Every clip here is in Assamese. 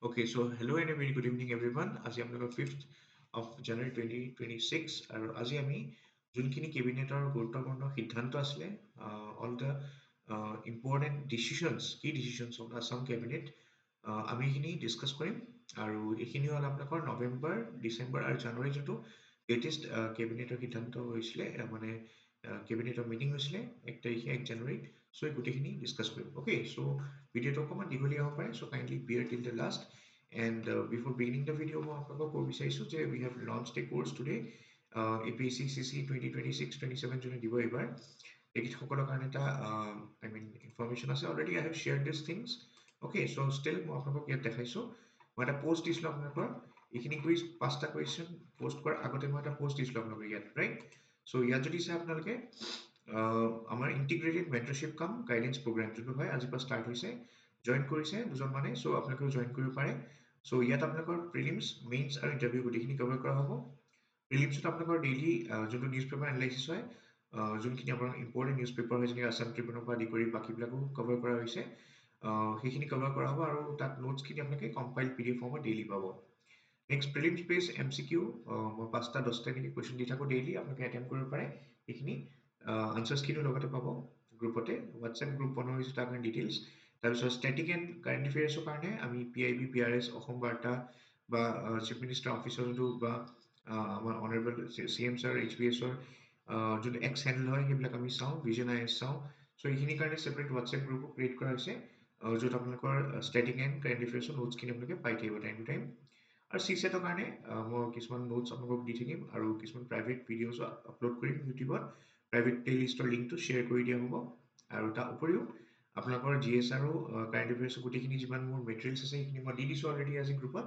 Okay, so hello and a very good evening everyone. আজি আপোনালোকৰ 5th of January 2026 আৰু আজি আমি যোনখিনি কেবিনেটৰ গুৰুত্বপূৰ্ণ সিদ্ধান্ত আছিলে all the important decisions key decisions of the Assam cabinet আমি এইখিনি ডিসকাস কৰিম আৰু এইখিনি হ'ল আপোনালোকৰ নৱেম্বৰ, ডিচেম্বৰ আৰু জানুৱাৰী যোনটো লেটেষ্ট কেবিনেটৰ সিদ্ধান্ত হৈছিলে মানে কেবিনেটৰ মিটিং হৈছিলে 1 তাৰিখে 1 জানুৱাৰীত সো এই গোটেইখিনি ডিসকাস কৰিম okay so ভিডিঅ'টো অকমান দীঘলীয়া হ'ব পাৰে so kindly bear till the last and before beginning the video মই আপোনালোকক ক'ব বিচাৰিছো যে we have launched a course today APSC CCE 2026-27 যোনে দিব এইবাৰ তেখেতসকলৰ কাৰণে এটা I mean information আছে already I have shared these things okay so still মই আপোনালোকক ইয়াত দেখাইছো মই এটা পোষ্ট দিছিলো আপোনালোকৰ এইখিনি কুইজ পাঁচটা কোৱেশ্চন পোষ্ট কৰাৰ আগতে মই এটা পোষ্ট দিছিলো আপোনালোকক ইয়াত ৰাইট সো ইয়াত যদি চাই আপোনালোকে আমাৰ ইন্টিগ্ৰেটেড মেন্টৰশ্বিপ কাম গাইডেন্স প্ৰগ্ৰাম যোনটো হয় আজিৰ পৰা ষ্টাৰ্ট হৈছে জয়েন কৰিছে দুজন মানে সো আপোনালোকেও জয়েন কৰিব পাৰে সো ইয়াত আপোনালোকৰ প্ৰিলিমছ মেইনছ আৰু ইন্টাৰভিউ গোটেইখিনি কভাৰ কৰা হ'ব প্ৰিলিমছত আপোনালোকৰ ডেইলি যোনটো নিউজ পেপাৰ এনালাইচিছ হয় যোনখিনি আপোনাৰ ইম্পৰ্টেণ্ট নিউজ পেপাৰ হয় যেনেকৈ আসাম ট্ৰিবিউনৰ পৰা আদি কৰি বাকীবিলাকো কভাৰ কৰা হৈছে সেইখিনি কভাৰ কৰা হ'ব আৰু তাত নোটছখিনি আপোনালোকে কম্পাইল PDF ফৰ্মত ডেইলি পাব নেক্সট প্ৰিলিমছ বেছ MCQ মই 5টা 10টা এনেকৈ কুৱেশ্যন দি থাকোঁ ডেইলি আপোনালোকে এটেম্প কৰিব পাৰে সেইখিনি আনচাৰ্ছখিনিও লগতে পাব গ্ৰুপতে হোৱাটছএপ গ্ৰুপ বনোৱা হৈছে তাৰ কাৰণে ডিটেইলছ তাৰপিছত ষ্টেটিক এণ্ড কাৰেণ্ট এফেয়াৰ্ছৰ কাৰণে আমি PIB PRS অসম বাৰ্তা বা চিফ মিনিষ্টাৰ অফিচৰ যোনটো বা আমাৰ অনাৰেবল CM ছাৰ HBSৰ যোনটো এক্স হেণ্ডেল হয় সেইবিলাক আমি চাওঁ ভিজন IS চাওঁ চ' এইখিনিৰ কাৰণে ছেপাৰেট হোৱাটছএপ গ্ৰুপো ক্ৰিয়েট কৰা হৈছে য'ত আপোনালোকৰ ষ্টেটিক এণ্ড কাৰেণ্ট এফেয়াৰ্ছৰ নোটছখিনি আপোনালোকে পাই থাকিব টাইম টু টাইম আৰু CSETৰ কাৰণে মই কিছুমান নোটছ আপোনালোকক দি থাকিম আৰু কিছুমান প্ৰাইভেট ভিডিঅ'ছ আপলোড কৰিম ইউটিউবত প্ৰাইভেট প্লেলিষ্টৰ লিংকটো শ্বেয়াৰ কৰি দিয়া হ'ব আৰু তাৰ উপৰিও আপোনালোকৰ GS আৰু কাৰেণ্ট এফেয়াৰ্ছৰ গোটেইখিনি যিমান মোৰ মেটেৰিয়েলছ আছে সেইখিনি মই দি দিছোঁ অলৰেডি আজি গ্ৰুপত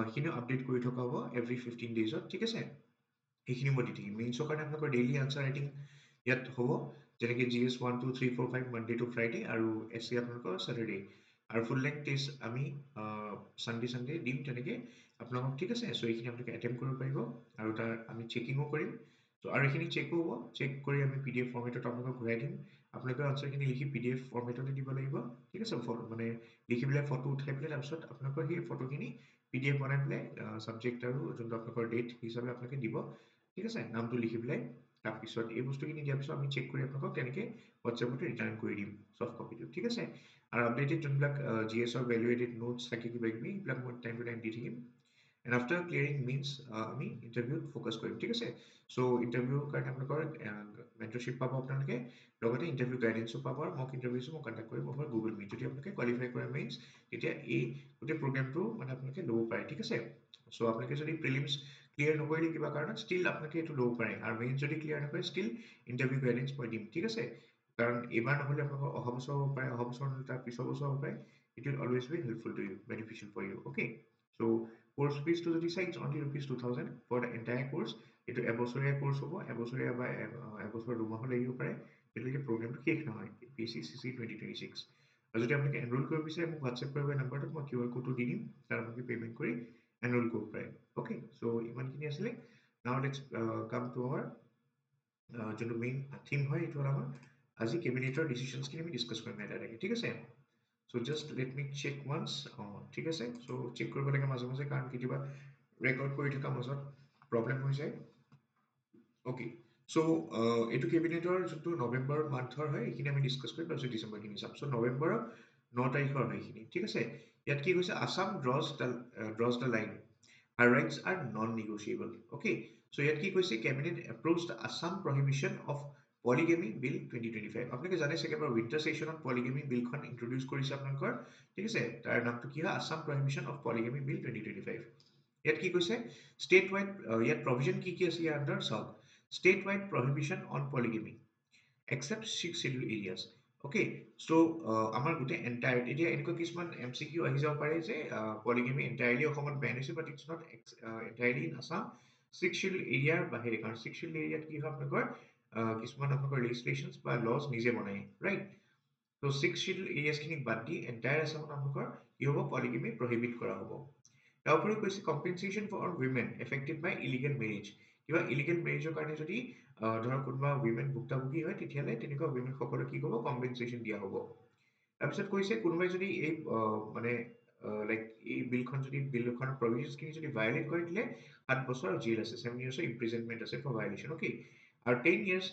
সেইখিনিও আপডেট কৰি থকা হ'ব এভৰি 15 ডেইজত ঠিক আছে সেইখিনি মই দি থাকিম মেইনছৰ কাৰণে আপোনালোকৰ ডেইলি আনচাৰ ৰাইটিং ইয়াত হ'ব যেনেকৈ GS 1 2 3 4 5 মানডে টু ফ্ৰাইডে আৰু SC আপোনালোকৰ ছেটাৰডে আৰু ফুল লেংথ টেষ্ট আমি চানডে দিম তেনেকৈ আপোনালোকক ঠিক আছে চ' এইখিনি আপোনালোকে এটেম্প কৰিব পাৰিব আৰু তাৰ আমি চেকিঙো কৰিম চ' আৰু এইখিনি চেকো হ'ব চেক কৰি আমি PDF ফৰ্মেটত আপোনালোকক ঘূৰাই দিম আপোনালোকে আনচাৰখিনি লিখি PDF ফৰ্মেটতে দিব লাগিব ঠিক আছে মানে লিখি পেলাই ফটো উঠাই পেলাই তাৰপিছত আপোনালোকৰ সেই ফটোখিনি PDF বনাই পেলাই ছাবজেক্ট আৰু যোনটো আপোনালোকৰ ডেট হিচাপে আপোনালোকে দিব ঠিক আছে নামটো লিখি পেলাই তাৰপিছত এই বস্তুখিনি দিয়াৰ পিছত আমি চেক কৰি আপোনালোকক তেনেকৈ হোৱাটছএপতে ৰিটাৰ্ণ কৰি দিম ছফ্ট কপিটো ঠিক আছে আৰু আপডেটেড যোনবিলাক GSৰ ভেলুৱেটেড নোটছ থাকে কিবা কিবি এইবিলাক মই টাইম টু টাইম দি থাকিম and after clearing means আমি ইন্টাৰভিউত ফোকাস কৰিম ঠিক আছে সো ইন্টাৰভিউৰ কাৰণে আপোনালোকৰ মেন্টৰশ্বিপ পাব আপোনালোকে লগতে ইন্টাৰভিউ গাইডেন্সও পাব আৰু মক ইন্টাৰভিউছো মই কণ্টাক্ট কৰিম অভাৰ গুগল মিট যদি আপোনালোকে কোৱালিফাই কৰে মেইনছ তেতিয়া এই গোটেই প্ৰগ্ৰামটো মানে আপোনালোকে ল'ব পাৰে ঠিক আছে সো আপোনালোকে যদি প্ৰিলিমছ ক্লিয়াৰ নকৰিলে কিবা কাৰণত ষ্টিল আপোনালোকে এইটো ল'ব পাৰে আৰু মেইনছ যদি ক্লিয়াৰ নকৰে ষ্টিল ইন্টাৰভিউ গাইডেন্স মই দিম ঠিক আছে কাৰণ এইবাৰ নহ'লে আপোনালোকৰ অহা বছৰ হ'ব পাৰে অহা বছৰ নহ'লে তাৰ পিছৰ বছৰ হ'ব পাৰে it will always be helpful to you beneficial for you okay so course ফিজটো যদি চাই it's only ₹2000 for the entire course এইটো এবছৰীয়া কোৰ্স হ'ব এবছৰীয়া বা এবছৰ দুমাহ লাগিব পাৰে যেতিয়ালৈকে প্ৰগ্ৰামটো শেষ নহয় APSC CCE 2026 আৰু যদি আপোনালোকে এনৰোল কৰিব বিচাৰে মোক হোৱাটছএপ কৰিব নাম্বাৰটোত মই QR কোডটো দি দিম তাৰ আপোনালোকে পে'মেণ্ট কৰি এনৰোল কৰিব পাৰে অ'কে চ' ইমানখিনি আছিলে নাও লেটছ কাম টু আৱাৰ যোনটো মেইন থিম হয় এইটো হ'ল আমাৰ আজি কেবিনেটৰ ডিচিশ্যনছখিনি আমি ডিছকাছ কৰিম এটা এটাকৈ ঠিক আছে So just let me check once ঠিক আছে so চেক কৰিব লাগে মাজে মাজে কাৰণ কেতিয়াবা ৰেকৰ্ড কৰি থকা মাজত প্ৰব্লেম হৈ যায় অ'কে চ' এইটো কেবিনেটৰ যোনটো নৱেম্বৰ মান্থৰ হয় এইখিনি আমি ডিছকাছ কৰিম তাৰপিছত ডিচেম্বৰখিনি চাম চ' নৱেম্বৰৰ 9 তাৰিখৰ হয় এইখিনি ঠিক আছে ইয়াত কি কৈছে Assam draws the line Her rights are non-negotiable. Okay. So ইয়াত কি কৈছে cabinet approves the Assam prohibition of polygamy bill 2025 আপোনালোকে জানে চাগে বাৰু উইন্টাৰ সেশনত polygamy বিলখন ইন্ট্ৰোডিউস কৰিছে আপোনালোকৰ ঠিক আছে তাৰ নামটো কি হয় Assam prohibition of polygamy bill 2025 ইয়াত কি কৈছে state wide ইয়াত provision কি আছে ইয়াৰ আন্ডাৰ চাওক state wide prohibition on polygamy except 6 scheduled areas okay so আমাৰ গোটে এন্টায়াৰ এতিয়া এনেকুৱা কিছুমান MCQ আহি যাব পাৰে যে polygamy entirely অসমত বেন হৈছে but it's not entirely in Assam 6 scheduled area বাহিৰে কাৰণ 6 scheduled area কি হয় আপোনালোকৰ কিছুমান আপোনালোকৰ legislations বা laws নিজে বনায় right so 6 scheduled areas খিনিক বাদ দি entire Assamত আপোনালোকৰ কি হ'ব polygamy prohibit কৰা হ'ব তাৰ উপৰি কৈছে compensation for women affected by illegal marriage কিবা ইলিগেল মেৰেজৰ কাৰণে যদি ধৰ কোনোবা উইমেন ভুক্তভোগী হয় তেতিয়াহ'লে তেনেকুৱা উইমেন সকলক কি হ'ব কম্পেনসেশ্যন দিয়া হ'ব তাৰপিছত কৈছে কোনোবাই যদি এই মানে লাইক এই বিলখনৰ প্ৰভিজনছখিনি যদি ভায়োলেট কৰি দিলে 7 বছৰ জেল আছে 7 ইয়াৰ্ছৰ ইমপ্ৰিজনমেণ্ট আছে ফৰ ভায়োলেশ্যন অ'কে আৰু 10 ইয়াৰ্ছ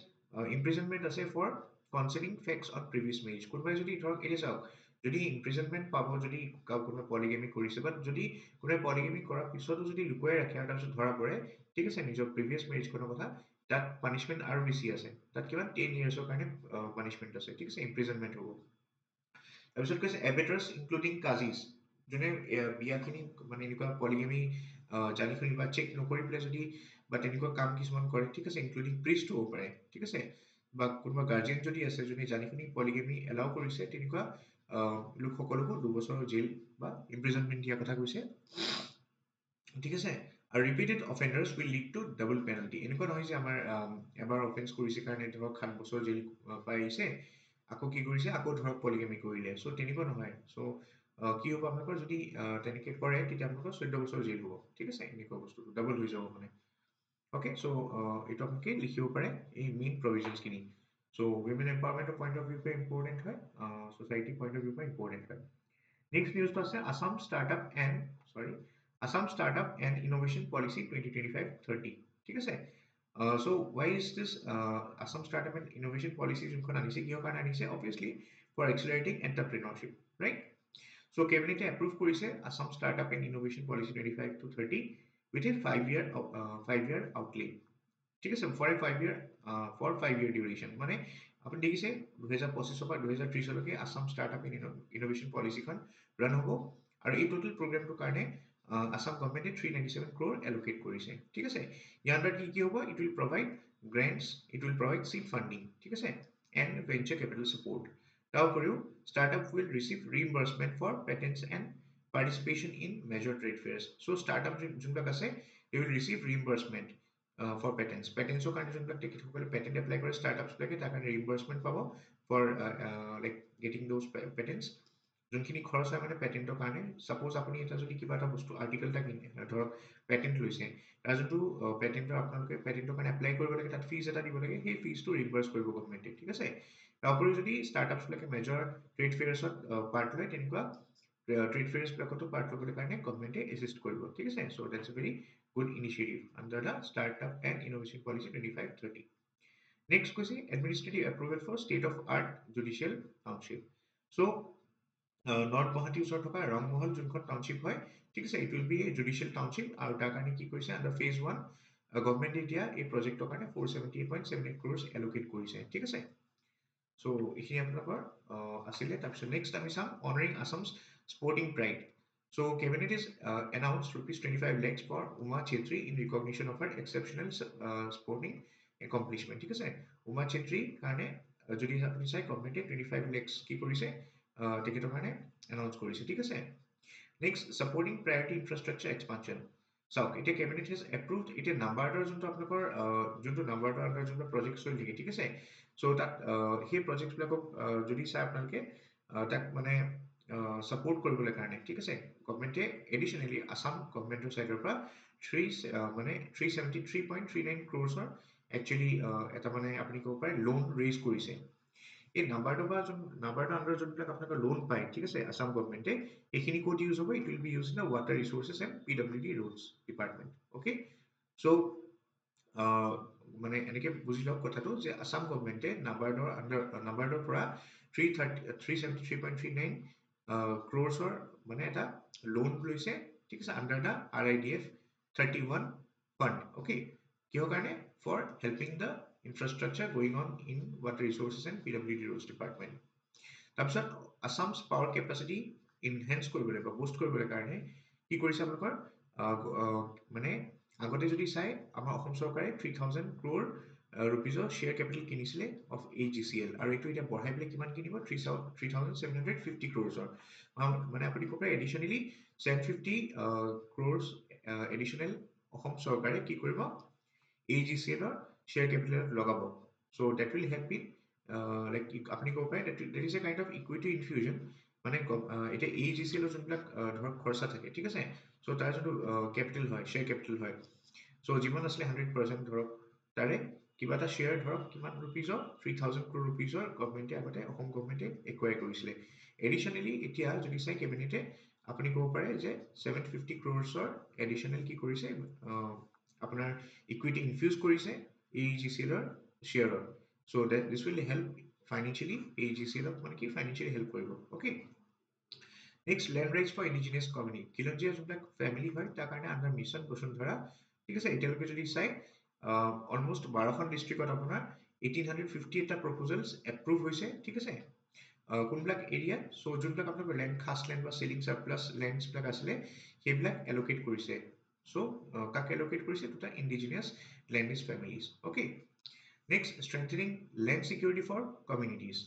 ইমপ্ৰিজনমেণ্ট আছে for concealing facts on previous marriage কোনোবাই যদি ধৰক এতিয়া চাওক যদি ইমপ্ৰিজনমেণ্ট পাব যদি কোনোবাই পলিগেমি কৰিছে বাট যদি কোনোবাই পলিগেমি কৰাৰ পিছতো যদি লুকুৱাই ৰাখে আৰু তাৰপিছত ধৰা পৰে ঠিক আছে নিজৰ প্ৰিভিয়াছ মেৰিজখনৰ কথা তাত পানিছমেণ্ট আৰু বেছি আছে তাত কিমান 10 ইয়াৰ্ছৰ কাৰণে পানিছমেণ্ট আছে ঠিক আছে ইমপ্ৰিজনমেণ্ট হ'ব তাৰপিছত কৈছে এবেটাৰ্ছ ইনক্লুডিং কাজিজ যোনে বিয়াখিনি মানে এনেকুৱা পলিগেমি জানি শুনি বা চেক নকৰি পেলাই যদি বা তেনেকুৱা কাম কিছুমান কৰে ঠিক আছে ইনক্লুডিং প্ৰিষ্ট হ'ব পাৰে ঠিক আছে বা কোনোবা গাৰ্জেন যদি আছে যোনে জানি শুনি পলিগেমি এলাউ কৰিছে তেনেকুৱা লোকসকলকো 2 বছৰৰ জেল বা ইমপ্ৰিজনমেণ্ট দিয়াৰ কথা কৈছে ঠিক আছে আৰু repeated offenders will lead to double penalty এনেকুৱা নহয় যে আমাৰ এবাৰ অফেন্স কৰিছে কাৰণে ধৰক 7 বছৰ জেল পাই আহিছে আকৌ কি কৰিছে আকৌ ধৰক পলিগেমি কৰিলে চ' তেনেকুৱা নহয় চ' কি হ'ব আপোনালোকৰ যদি তেনেকৈ কৰে তেতিয়া আপোনালোকৰ 14 বছৰ জেল হ'ব ঠিক আছে এনেকুৱা বস্তুটো ডাবল হৈ যাব মানে অ'কে চ' এইটো আপোনালোকে লিখিব পাৰে এই মেইন প্ৰভিজনছখিনি চ' উইমেন এম্পাৱাৰমেণ্টৰ পইণ্ট অফ ভিউৰ পৰা ইম্পৰ্টেণ্ট হয় ছ'চাইটিৰ পইণ্ট অফ ভিউৰ পৰা ইম্পৰ্টেণ্ট হয় নেক্সট নিউজটো আছে Assam startup and innovation policy 2025-30 ঠিক আছে so' why is this Assam startup and innovation policy যোনখন আনিছে কিহৰ কাৰণে আনিছে obviously for accelerating entrepreneurship right so' কেবিনেটে এপ্ৰুভ কৰিছে Assam startup and innovation policy 25-30 with a 5 year outlay ঠিক আছে ফৰ এ 5 year ডিউৰেশ্যন মানে আপুনি দেখিছে 2025 পৰা 2030লৈকে আসাম ষ্টাৰ্টআপ এণ্ড ইনোভেশ্যন পলিচিখন ৰান হ'ব আৰু এই টোটেল প্ৰগ্ৰামটোৰ কাৰণে আসাম গভৰ্ণমেণ্টে 397 crore এলোকেট কৰিছে ঠিক আছে ইয়াৰ আণ্ডাৰ কি হ'ব it will provide grants it will provide seed funding ঠিক আছে এণ্ড ভেঞ্চাৰ কেপিটেল ছাপোৰ্ট তাৰ উপৰিও startup will receive reimbursement for patents and participation in major trade fairs so' startup যোনবিলাক আছে they will receive reimbursement for পেটেণ্টছৰ কাৰণে যোনবিলাক তেখেতসকলে পেটেণ্ট এপ্লাই কৰে ষ্টাৰ্টআপছবিলাকে তাৰ কাৰণে ৰিইম্বাৰ্চমেণ্ট পাব ফৰ লাইক গেটিং দ'জ পেটেণ্টছ যোনখিনি খৰচ হয় মানে পেটেণ্টৰ কাৰণে ছাপ'জ আপুনি এটা যদি কিবা এটা বস্তু আৰ্টিকেল এটা কিনে ধৰক পেটেণ্ট লৈছে তাৰ যোনটো পেটেণ্টৰ আপোনালোকে পেটেণ্টৰ কাৰণে এপ্লাই কৰিব লাগে তাত ফিজ এটা দিব লাগে সেই ফিজটো ৰিইম্বাৰ্চ কৰিব গভৰ্ণমেণ্টে ঠিক আছে তাৰ উপৰিও যদি ষ্টাৰ্টআপছবিলাকে মেজৰ ট্ৰেড ফেয়াৰ্ছত পাৰ্ট লয় তেনেকুৱা ট্ৰেড ফেয়াৰ্ছবিলাকতো পাৰ্ট ল'বলৈ কাৰণে গভৰ্ণমেণ্টে এছিষ্ট কৰিব ঠিক আছে so' that's a very good initiative under the startup and innovation policy 25-30 next কৈছে administrative approval for state of art judicial township so' north গুৱাহাটীৰ ওচৰত থকা ৰংমহল যোনখন টাউনশ্বিপ হয় ঠিক আছে it will be a judicial township আৰু তাৰ কাৰণে কি কৰিছে আণ্ডাৰ ফেজ 1 গভৰ্ণমেণ্টে এতিয়া এই প্ৰজেক্টৰ কাৰণে 478.78 crores এলোকেট কৰিছে ঠিক আছে চ' এইখিনি আপোনালোকৰ আছিলে তাৰপিছত নেক্সট আমি চাম honouring Assam's sporting pride so' cabinet is announce ₹25 lakhs for Uma Chetri in recognition of her exceptional sporting accomplishment ঠিক আছে উমা চেত্ৰীৰ কাৰণে যদি আপুনি চাই গভৰ্ণমেণ্টে 25 lakhs কি কৰিছে তেখেতৰ কাৰণে এনাউন্স কৰিছে ঠিক আছে next supporting priority infrastructure expansion চাওক এতিয়া কেবিনেট হেজ এপ্ৰুভড এতিয়া নাম্বাৰডৰ যোনটো আপোনালোকৰ যোনটো নাম্বাৰডৰ আণ্ডাৰ যোনটো প্ৰজেক্ট চলি থাকে ঠিক আছে চ' তাত সেই প্ৰজেক্টবিলাকক যদি চাই আপোনালোকে তাক মানে ছাপোৰ্ট কৰিবলৈ কাৰণে ঠিক আছে গভৰ্ণমেণ্টে এডিশ্যনেলি আসাম গভৰ্ণমেণ্টৰ ছাইডৰ পৰা 373.39 crores একচুৱেলি এটা মানে আপুনি ক'ব পাৰে লোন ৰেইজ কৰিছে এই নাম্বাৰটোৰ আণ্ডাৰ যোনবিলাক আপোনালোকৰ লোন পায় ঠিক আছে আসাম গভৰ্ণমেণ্টে এইখিনি ক'ত ইউজ হ'ব it will B use in the water resources and PWD roads department okay so' মানে এনেকে বুজি লওক কথাটো যে আসাম গভৰ্ণমেণ্টে নাম্বাৰডৰ পৰা 373.39 ক্ৰ'ৰ্ছৰ মানে এটা লোন লৈছে ঠিক আছে under the RIDF 31 fund okay কিহৰ কাৰণে for helping the infrastructure going on in water resources and PWD roads department তাৰপিছত আসামছ পাৱাৰ কেপাচিটি ইনহেন্স কৰিবলৈ বা বুষ্ট কৰিবলৈ কাৰণে কি কৰিছে আপোনালোকৰ মানে আগতে যদি চাই আমাৰ অসম চৰকাৰে 3,000 crore ৰুপিজৰ শ্বেয়াৰ কেপিটেল কিনিছিলে অফ AGCL আৰু এইটো এতিয়া বঢ়াই পেলাই কিমান কিনিব 3,750 crores মানে আপুনি ক'ব পাৰে এডিশ্যনেলি 750 crores এডিশ্যনেল অসম চৰকাৰে কি কৰিব AGCL শ্বেয়াৰ কেপিটেলত লগাব so' that will help in like আপুনি ক'ব পাৰে that is a kind of equity infusion মানে এতিয়া AGCL যোনবিলাক ধৰক খৰচা থাকে ঠিক আছে চ' তাৰ যোনটো কেপিটেল হয় শ্বেয়াৰ কেপিটেল হয় চ' যিমান আছিলে 100% ধৰক তাৰে কিবা এটা শ্বেয়াৰ ধৰক কিমান ৰুপিজৰ 3,000 crore ৰুপিজৰ গভৰ্ণমেণ্টে আগতে অসম গভৰ্ণমেণ্টে একুৱাই কৰিছিলে এডিশ্যনেলি এতিয়া যদি চাই কেবিনেটে আপুনি ক'ব পাৰে যে 750 crores এডিশ্যনেল কি কৰিছে আপোনাৰ ইকুইটি ইনফিউজ কৰিছে AEGCL শ্বেয়াৰত so that this will help financially AEGCL মানে কি financially help কৰিব okay next land rights for indigenous community খিলঞ্জীয়া যোনবিলাক ফ্যামিলি হয় তাৰ কাৰণে আন্ডাৰ মিছন বসুন্ধৰা ঠিক আছে এতিয়ালৈকে যদি চাই অলমোষ্ট 12খন ডিস্ট্ৰিক্টত আপোনাৰ 1850 এটা প্ৰপোজালস এপ্ৰুভ হৈছে ঠিক আছে কোনবিলাক এৰিয়া সো যোনবিলাক আপোনালোকৰ ল্যান্ড খাস ল্যান্ড বা সেলিং সাৰপ্লাস ল্যান্ডস বিলাক আছিলে সেইবিলাক এলোকেট কৰিছে সো কাক এলোকেট কৰিছে দুটা indigenous landless families okay next strengthening land security for communities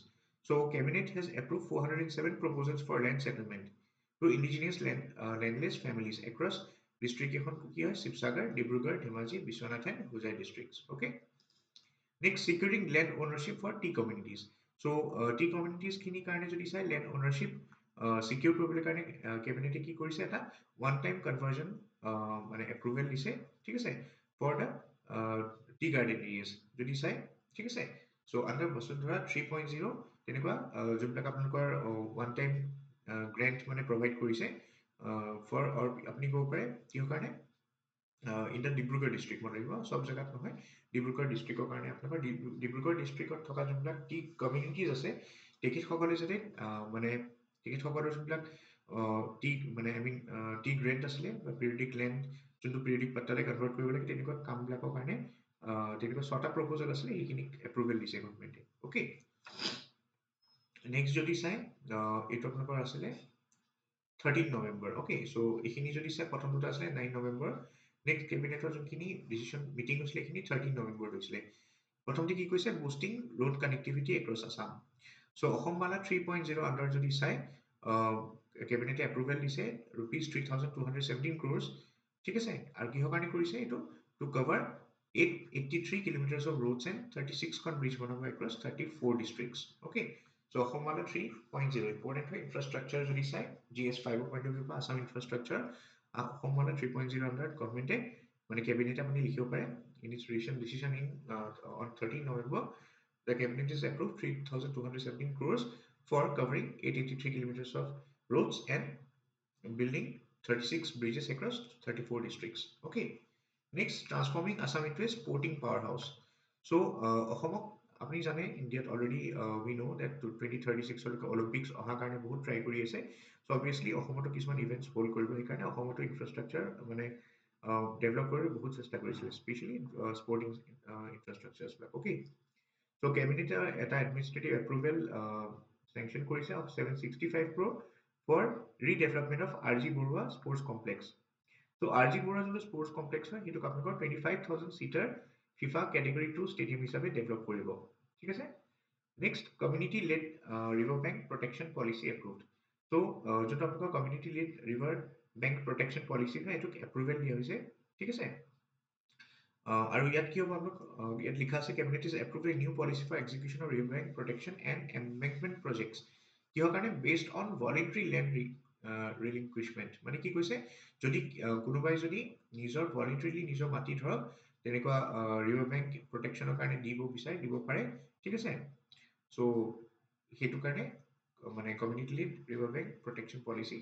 so cabinet has approved 407 proposals for land settlement to indigenous landless families across district এখন কি হয় Sivasagar Dibrugarh Dhemaji Biswanath and Hojai districts okay next securing land ownership for tea communities so tea communities খিনি কাৰণে যদি চাই land ownership secure কৰিবলৈ কাৰণে cabinet কি কৰিছে এটা one time conversion মানে approval দিছে ঠিক আছে for the tea garden areas যদি চাই ঠিক আছে so under বসুন্ধৰা 3.0 তেনেকুৱা যোনবিলাক আপোনালোকৰ one time grant মানে provide কৰিছে for or আপুনি ক'ব পাৰে কিহৰ কাৰণে in the ডিব্ৰুগড় ডিস্ট্ৰিক্ট মনে ৰাখিব সব জায়গাত নহয় ডিব্ৰুগড় ডিস্ট্ৰিক্টৰ কাৰণে আপোনালোকৰ ডিব্ৰুগড় ডিস্ট্ৰিক্টত থকা যোনবিলাক টি কমিউনিটিজ আছে তেখেতসকলে যাতে মানে তেখেতসকলৰ যোনবিলাক টি মানে আই মিন টি গ্ৰেণ্ট আছিলে বা পিৰিয়ডিক লেণ্ড যোনটো পিৰিয়ডিক পাট্টালৈ কনভাৰ্ট কৰিব লাগে তেনেকুৱা কামবিলাকৰ কাৰণে তেনেকুৱা ছটা প্ৰপ'জেল আছিলে সেইখিনি এপ্ৰুভেল দিছে গভৰ্ণমেণ্টে অ'কে নেক্সট যদি চাই এইটো আপোনালোকৰ আছিলে 13 নৱেম্বৰ অ'কে চ' এইখিনি যদি চাই প্ৰথম দুটা আছিলে 9 নৱেম্বৰ নেক্সট কেবিনেটৰ যোনখিনি ডিচিশ্যন মিটিং হৈছিলে এইখিনি 13 নৱেম্বৰ হৈছিলে প্ৰথমতে কি কৈছে boosting road connectivity across Assam so' Asom Mala 3.0 under যদি চাই কেবিনেটে এপ্ৰুভেল দিছে ৰুপিজ 3,217 crores ঠিক আছে আৰু কিহৰ কাৰণে কৰিছে এইটো to cover 883 kilometers of roads and 36 খন ব্ৰিজ বনাব across 34 districts okay so Asom Mala 3.0 important হয় ইনফ্ৰাষ্ট্ৰাকচাৰ যদি চাই GS 5.0 বা Assam infrastructure Asom Mala 3.0 under গভৰ্ণমেণ্টে মানে কেবিনেটে আপুনি লিখিব পাৰে in its recent decision on 13 November the cabinet has approved 3,217 crores for covering 883 kilometers of roads and building 36 bridges across 34 districts okay next transforming Assam into a sporting powerhouse so অসমক আপুনি জানে ইণ্ডিয়াত অলৰেডি we know that 2036 লৈকে অলিম্পিক্স অহাৰ কাৰণে বহুত ট্ৰাই কৰি আছে so obviously অসমতো কিছুমান ইভেন্টছ হোল্ড কৰিব সেইকাৰণে অসমতো ইনফ্ৰাষ্ট্ৰাকচাৰ মানে ডেভেলপ কৰিবলৈ বহুত চেষ্টা কৰিছিল স্পেচিয়েলি স্পৰ্টিং ইনফ্ৰাষ্ট্ৰাকচাৰছ বিলাক ওকে so cabinet এটা administrative approval sanction কৰিছে of 765 crore for redevelopment of RG Borua sports complex so RG Borua যোনটো sports complex হয় সেইটো আপোনালোকৰ 25,000 seater FIFA category 2 stadium হিচাপে ডেভেলপ কৰিব ঠিক আছে next community led river bank protection policy approved so যোনটো আপোনালোকৰ community led river bank protection policy হয় এইটোক approval দিয়া হৈছে ঠিক আছে আৰু ইয়াত কি হ'ব আপোনাক ইয়াত লিখা আছে cabinet is approved a new policy for execution of river bank protection and embankment projects কিহৰ কাৰণে based on voluntary land relinquishment মানে কি কৈছে যদি কোনোবাই যদি নিজৰ voluntarily নিজৰ মাটি ধৰক তেনেকুৱা river bank protectionৰ কাৰণে দিব বিচাৰে দিব পাৰে ঠিক আছে so হেতু কাৰণে মানে community led river bank protection policy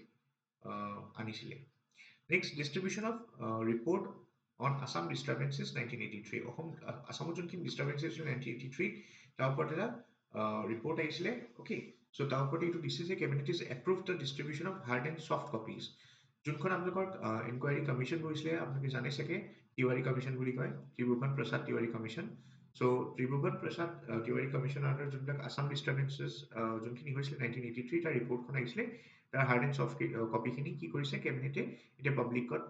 আনিছিলে next distribution of report on Assam disturbances 1983 Assam আসামৰ যোনখিনি disturbances 1983 তাৰ ওপৰত এটা report আহিছিলে okay so তাৰ ওপৰত এইটো দিছে যে cabinet is approved the distribution of hard and soft copies যোনখন আপোনালোকৰ inquiry commission গৈছিলে আপোনালোকে জানে চাগে তিৱাৰী commission বুলি কয় ত্ৰিভুৱন Prasad Tiwari commission so ত্ৰিভুৱন Prasad Tiwari commission under যোনবিলাক Assam disturbances যোনখিনি হৈছিলে 1983 তাৰ ৰিপৰ্টখন আহিছিলে তাৰ hard and soft copy খিনি কি কৰিছে cabinet এটা পাব্লিকত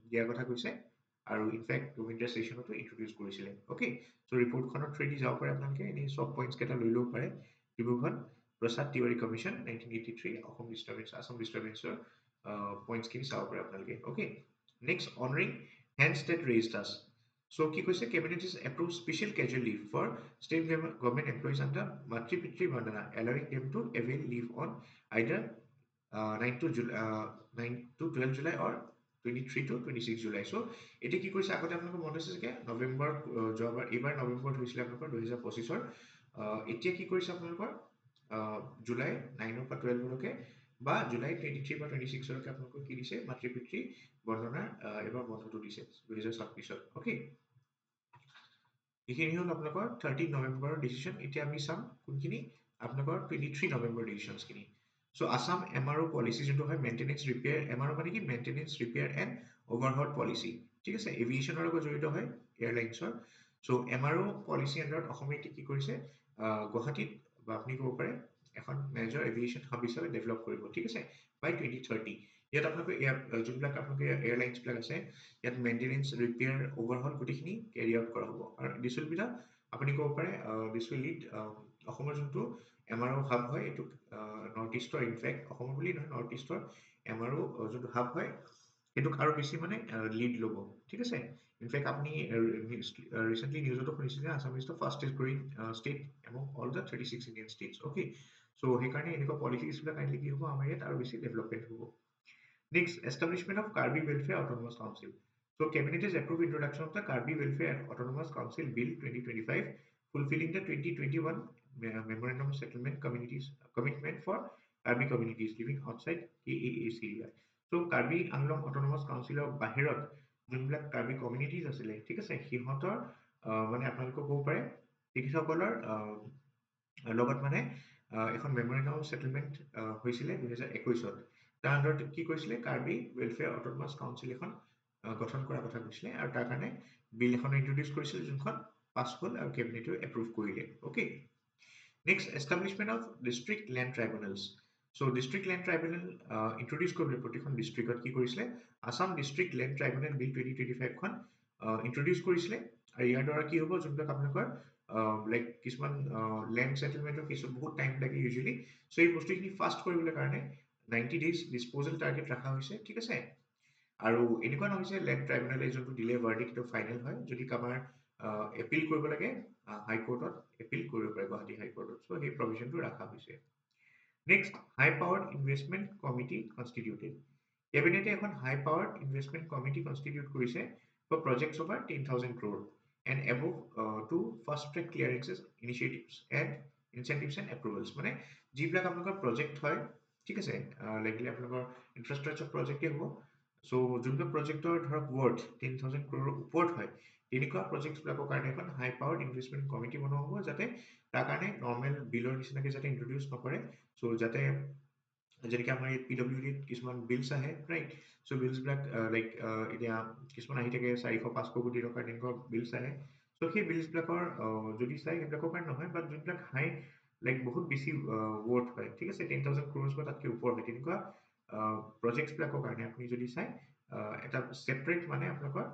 দিয়া কথা কৈছে আৰু ইনফ্যাক্ট উইন্টাৰ সেশনতো ইন্ট্ৰোডিউস কৰিছিলে ওকে সো ৰিপৰ্টখনৰ থ্ৰেডি যাব পাৰে আপোনালোকে এই সব পইণ্টছ কেটা লৈ লব পাৰে Tribhuvan Prasad Tiwari commission 1983 Asom disturbance Assam ডিস্টাৰবেন্সৰ পইণ্টছ খিনি চাব পাৰে আপোনালোকে okay next honouring hands that raised us so কি কৈছে cabinet is approved special casual leave for state government employees under matri pitri bandana allowing them to avail leave on either 9 to 12 July or 23 to 26 July so এটি কি কৰিছে আগতে আপোনালোকৰ মনত আছে যে নৱেম্বৰ যোৱাবাৰ এবাৰ নৱেম্বৰত হৈছিল আপোনালোকৰ 2025 ৰ এতিয়া কি কৰিছে আপোনালোকৰ জুলাই 9 পৰা 12 লৈকে বা জুলাই 23 বা 26 লৈকে আপোনালোকক কি দিছে মাতৃ পিতৃ বন্দনাৰ এবাৰ বন্ধটো দিছে 2026 অ'কে এইখিনি হ'ল আপোনালোকৰ 13 নৱেম্বৰৰ ডিচিশ্যন এতিয়া আমি চাম কোনখিনি আপোনালোকৰ 23 নৱেম্বৰ ডিচিশ্যনছখিনি চ' আছাম এমআৰও পলিচি যোনটো হয় মেইনটেনেন্স ৰিপেয়াৰ এমআৰও মানে কি মেইনটেনেন্স ৰিপেয়াৰ এণ্ড অভাৰহল পলিচি ঠিক আছে এভিয়েশ্যনৰ লগত জড়িত হয় এয়াৰলাইন্সৰ চ' এমআৰও পলিচি আণ্ডাৰত অসমে এতিয়া কি কৰিছে গুৱাহাটীত বা আপুনি ক'ব পাৰে এখন মেজৰ এভিয়েশ্যন হাব হিচাপে ডেভেলপ কৰিব ঠিক আছে বাই 2030 ইয়াত আপোনালোকে যোনবিলাক আপোনালোকে এয়াৰলাইন্সবিলাক আছে ইয়াত মেইনটেনেন্স ৰিপেয়াৰ অভাৰহল গোটেইখিনি কেৰি আউট কৰা হ'ব আৰু দিছ উইল বি দা আপুনি ক'ব পাৰে দিছ উইল লিড অসমৰ যোনটো এমআৰও হাব হয় এইটো নৰ্থ ইষ্টৰ ইনফেক্ট অসমৰ বুলি নহয় নৰ্থ ইষ্টৰ এমআৰও যোনটো হাব হয় সেইটোক আৰু বেছি মানে লিড ল'ব ঠিক আছে ইনফেক্ট আপুনি ৰিচেণ্টলি নিউজতো শুনিছে যে Assam is the fastest growing state among all the 36 Indian states okay so' সেইকাৰণে এনেকুৱা পলিচিছবিলাক আহিলে কি হ'ব আমাৰ ইয়াত আৰু বেছি ডেভেলপমেণ্ট হ'ব Next, establishment of Karbi Welfare Autonomous Council. So, Cabinet has approved introduction of the Karbi Welfare Autonomous Council Bill 2025, fulfilling the 2021 Memorandum of Settlement commitment for Karbi communities living outside KAAC area. So, Karbi Anglong Autonomous Council of বাহিৰত যোনবিলাক কাৰ্বি কমিউনিটিজ আছিলে ঠিক আছে সিহঁতৰ মানে আপোনালোকে ক'ব পাৰে তেখেতসকলৰ লগত মানে এখন মেমৰেণ্ডাম অফ ছেটেলমেণ্ট হৈছিলে 2021ত তাৰ আণ্ডাৰত কি কৰিছিলে কাৰ্বি ৱেলফেয়াৰ অট'নমাছ কাউন্সিল এখন গঠন কৰাৰ কথা কৈছিলে আৰু তাৰ কাৰণে বিল এখন ইন্ট্ৰডিউচ কৰিছিল যোনখন পাছ হ'ল আৰু কেবিনেটেও এপ্ৰুভ কৰিলে okay next establishment of district land tribunals so' district land tribunal introduce কৰিবলৈ প্ৰতিখন ডিষ্ট্ৰিক্টত কি কৰিছিলে Assam district land tribunal bill 2025খন ইন্ট্ৰডিউচ কৰিছিলে আৰু ইয়াৰ দ্বাৰা কি হ'ব যোনবিলাক আপোনালোকৰ লাইক কিছুমান লেণ্ড ছেটেলমেণ্টৰ কিছু বহুত টাইম লাগে ইউজুৱেলি চ' এই বস্তুখিনি ফাষ্ট কৰিবলৈ কাৰণে 90 days ডিছপ'জেল টাৰ্গেট ৰখা হৈছে ঠিক আছে আৰু এনেকুৱা নহয় যে লেণ্ড ট্ৰাইব্যুনেলে যোনটো দিলে ভাৰ্ডিক্ট সেইটো ফাইনেল হয় যদি কাৰোবাৰ এপিল কৰিব লাগে হাইকোৰ্টত এপিল কৰিব পাৰে গুৱাহাটী হাইকোৰ্টত চ' সেই প্ৰভিজনটো ৰখা হৈছে next high powered investment committee constituted কেবিনেটে এখন high powered investment committee constitute কৰিছে for projects over 10,000 crore and above to fast track clearances initiatives and incentives and approvals মানে যিবিলাক আপোনালোকৰ প্ৰজেক্ট হয় ঠিক আছে লাগিলে আপোনালোকৰ ইনফ্ৰাষ্ট্ৰাকচাৰ প্ৰজেক্টেই হ'ব চ' যোনবিলাক প্ৰজেক্টৰ ধৰক ৱৰ্থ 10,000 crore ওপৰত হয় তেনেকুৱা প্ৰজেক্টবিলাকৰ কাৰণে এখন হাই পাৱাৰ্ড ইনভেষ্টমেণ্ট কমিটি বনোৱা হ'ব যাতে তাৰ কাৰণে নৰ্মেল বিলৰ নিচিনাকৈ যাতে ইন্ট্ৰডিউচ নকৰে চ' যাতে যেনেকৈ আমাৰ ইয়াত PWDত কিছুমান বিলছ আহে ৰাইট চ' বিলছবিলাক লাইক এতিয়া কিছুমান আহি থাকে 400-500 কোটি টকাৰ তেনেকুৱা বিলছ আহে চ' সেই বিলছবিলাকৰ যদি চাই সেইবিলাকৰ কাৰণে নহয় বাট যোনবিলাক হাই লাইক বহুত বেছি ৱৰ্থ হয় ঠিক আছে 10,000 crores বা তাতকৈ ওপৰ হয় তেনেকুৱা প্ৰজেক্টছবিলাকৰ কাৰণে আপুনি যদি চাই এটা ছেপাৰেট মানে আপোনালোকৰ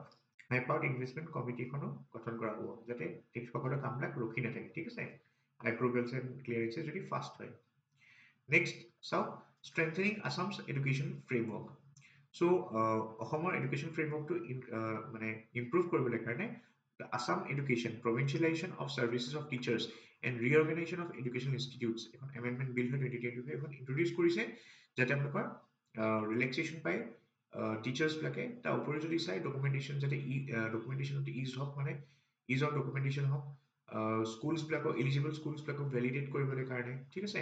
হাই পাৱাৰ্ড ইনভেষ্টমেণ্ট কমিটিখনো গঠন কৰা হ'ব যাতে তেখেতসকলৰ কামবিলাক ৰখি নাথাকে ঠিক আছে এপ্ৰুভেলছ এণ্ড ক্লিয়াৰেঞ্চেছ যদি ফাষ্ট হয় নেক্সট চাওক strengthening Assam's education framework so' অসমৰ এডুকেশ্যন ফ্ৰেমৱৰ্কটো মানে ইম্প্ৰুভ কৰিবলৈ কাৰণে Assam education provincialisation of services of teachers and reorganisation of education institutes এখন এমেণ্ডমেণ্ট বিল হয় 2025 এখন ইন্ট্ৰডিউচ কৰিছে যাতে আপোনালোকৰ ৰিলেক্সেশ্যন পায় টিচাৰ্ছবিলাকে তাৰ উপৰি যদি চাই ডকুমেণ্টেশ্যন যাতে ডকুমেণ্টেশ্যনত ইজ হওক মানে ইজ অফ ডকুমেণ্টেশ্যন হওক স্কুলছবিলাকক এলিজিবল স্কুলছবিলাকক ভেলিডেট কৰিবলৈ কাৰণে ঠিক আছে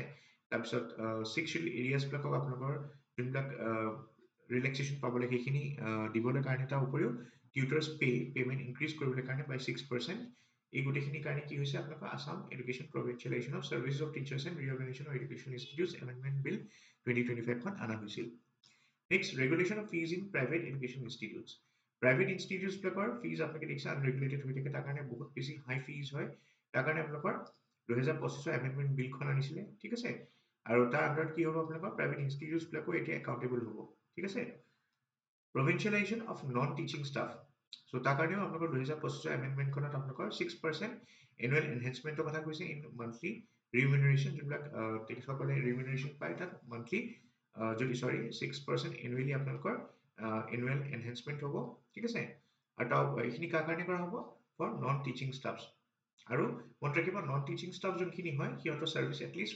তাৰপিছত 6 শিডিউল এৰিয়াছবিলাকক আপোনালোকৰ যোনবিলাক ৰিলেক্সেশ্যন পাবলৈ সেইখিনি দিবলৈ কাৰণে তাৰ উপৰিও টিউটাৰ্ছ পে'মেণ্ট ইনক্ৰিজ কৰিবলৈ কাৰণে বাই 6% এই গোটেইখিনিৰ কাৰণে কি হৈছে আপোনালোকৰ Assam education provincialisation of services of teachers and reorganisation of education institutes amendment bill 2025খন অনা হৈছিল next regulation of fees in private education institutes private ইনষ্টিটিউটছবিলাকৰ ফিজ আপোনালোকে দেখিছে আনৰেগুলেটেড হৈ থাকে তাৰ কাৰণে বহুত বেছি হাই ফিজ হয় তাৰ কাৰণে আপোনালোকৰ 2025 এমেণ্ডমেণ্ট বিলখন আনিছিলে ঠিক আছে আৰু তাৰ আণ্ডাৰত কি হ'ব আপোনালোকৰ প্ৰাইভেট ইনষ্টিটিউটছবিলাকো এতিয়া একাউণ্টেবল হ'ব ঠিক আছে provincialisation of non teaching staff চ' তাৰ কাৰণেও আপোনালোকৰ 2025 এমেণ্ডমেণ্টখনত আপোনালোকৰ 6% এনুৱেল এনহেঞ্চমেণ্টৰ কথা কৈছে ইন মান্থলি ৰিমিউনাৰেশ্যন যোনবিলাক তেখেতসকলে ৰিমিউনাৰেশ্যন পায় তাত মান্থলি যদি 6% এনুৱেলি আপোনালোকৰ এনুৱেল এনহেঞ্চমেণ্ট হ'ব ঠিক আছে আৰু তাৰ এইখিনি কাৰ কাৰণে কৰা হ'ব ফৰ নন টিচিং ষ্টাফ আৰু মনত ৰাখিব নন টিচিং ষ্টাফ যোনখিনি হয় সিহঁতৰ ছাৰ্ভিচ এটলিষ্ট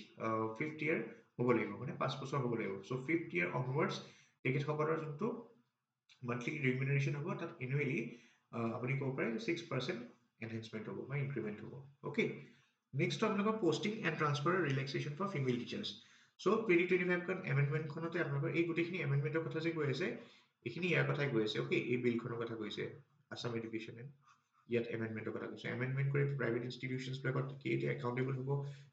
5th year হ'ব লাগিব মানে 5 বছৰ হ'ব লাগিব চ' 5th year onwards তেখেতসকলৰ যোনটো মান্থলি ৰিমিউনাৰেশ্যন হ'ব তাত এনুৱেলি আপুনি ক'ব পাৰে 6% এনহেঞ্চমেণ্ট হ'ব বা ইনক্ৰিমেণ্ট হ'ব অ'কে নেক্সট আপোনালোকৰ posting and transfer relaxation for female teachers so 2025 খন এমেন্ডমেন্ট খনতে আপোনালোকৰ এই গোটেইখিনি এমেন্ডমেন্টৰ কথা যে কৈ আছে এইখিনি ইয়াৰ কথাই কৈ আছে ওকে এই বিলখনৰ কথা কৈছে আসাম এডুকেশ্যনে ইয়াত এমেন্ডমেন্টৰ কথা কৈছে এমেন্ডমেন্ট কৰি প্ৰাইভেট ইনষ্টিটিউচনছ বিলাকত কি এতিয়া একাউন্টেবল হ'ব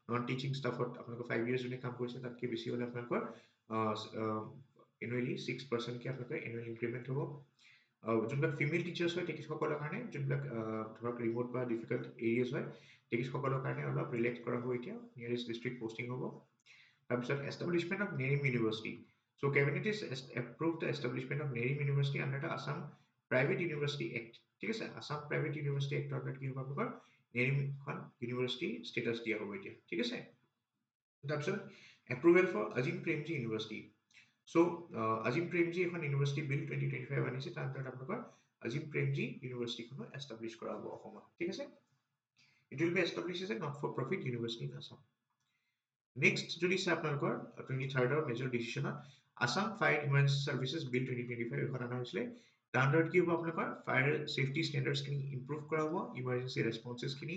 নন টিচিং ষ্টাফত আপোনালোকৰ 5 ইয়াৰ্ছ যোনে কাম কৰিছে তাতকৈ বেছি হ'লে আপোনালোকৰ এনুৱেলি 6% কে আপোনালোকৰ এনুৱেল ইনক্ৰিমেন্ট হ'ব যোনবিলাক ফিমেল টিচাৰ্ছ হয় তেখেতসকলৰ কাৰণে যোনবিলাক ধৰক ৰিমোট বা ডিফিকাল্ট এৰিয়াছ হয় তেখেতসকলৰ কাৰণে অলপ ৰিলেক্স কৰা হ'ব এতিয়া নিয়াৰেষ্ট ডিষ্ট্ৰিক্ট পষ্টিং হ'ব তাৰপিছত establishment of NERIM university so' cabinet is approve the establishment of NERIM university under the Assam private university act ঠিক আছে আছাম প্ৰাইভেট ইউনিভাৰ্চিটি এক্টৰ আণ্ডাৰত কি হ'ব আপোনালোকৰ নেৰিমখন ইউনিভাৰ্চিটি ষ্টেটাছ দিয়া হ'ব এতিয়া ঠিক আছে তাৰপিছত approval for Azim Premji university so' Azim Premji এখন ইউনিভাৰ্চিটি বিল 2025 আনিছে তাৰ আণ্ডাৰত আপোনালোকৰ আজিম প্ৰেমজী ইউনিভাৰ্চিটিখনো এষ্টাব্লিছ কৰা হ'ব অসমত ঠিক আছে it will be establish as a not for profit university in Assam next যদি চাই আপোনালোকৰ 23rd মেজৰ ডিচিশ্যনত Assam fire emergency services bill 2025 এখন অনা হৈছিলে তাৰ আণ্ডাৰত কি হ'ব আপোনালোকৰ ফায়াৰ ছেফটি ষ্টেণ্ডাৰ্ডছখিনি ইম্প্ৰুভ কৰা হ'ব ইমাৰ্জেঞ্চি ৰেছপন্সেছখিনি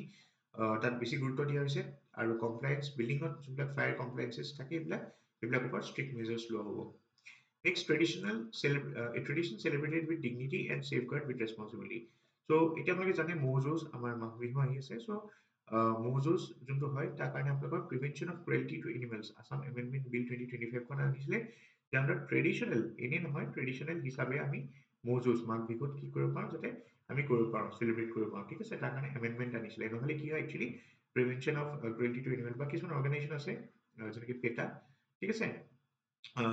তাত বেছি গুৰুত্ব দিয়া হৈছে আৰু কমপ্লায়েন্স বিল্ডিঙত যোনবিলাক ফায়াৰ কমপ্লায়েন্সেছ থাকে এইবিলাকৰ ওপৰত ষ্ট্ৰিক্ট মেজাৰ্ছ লোৱা হ'ব next tradition celebrated with dignity and safeguard with responsibility so' এতিয়া আপোনালোকে জানে ম'হ যুঁজ আমাৰ মাঘ বিহু আহি আছে চ' ম'হ যুঁজ যোনটো হয় তাৰ কাৰণে আপোনালোকৰ prevention of cruelty to animals Assam amendment bill 2025 খন আনিছিলে যাৰ আণ্ডাৰত ট্ৰেডিশ্যনেল এনেই নহয় ট্ৰেডিশ্যনেল হিচাপে আমি ম'হ যুঁজ মাঘ বিহুত কি কৰিব পাৰোঁ যাতে আমি কৰিব পাৰোঁ চেলিব্ৰেট কৰিব পাৰোঁ ঠিক আছে তাৰ কাৰণে এমেণ্ডমেণ্ট আনিছিলে নহ'লে কি হয় actually prevention of cruelty to animal বা কিছুমান অৰ্গেনাইজেশ্যন আছে যেনেকৈ পেটা ঠিক আছে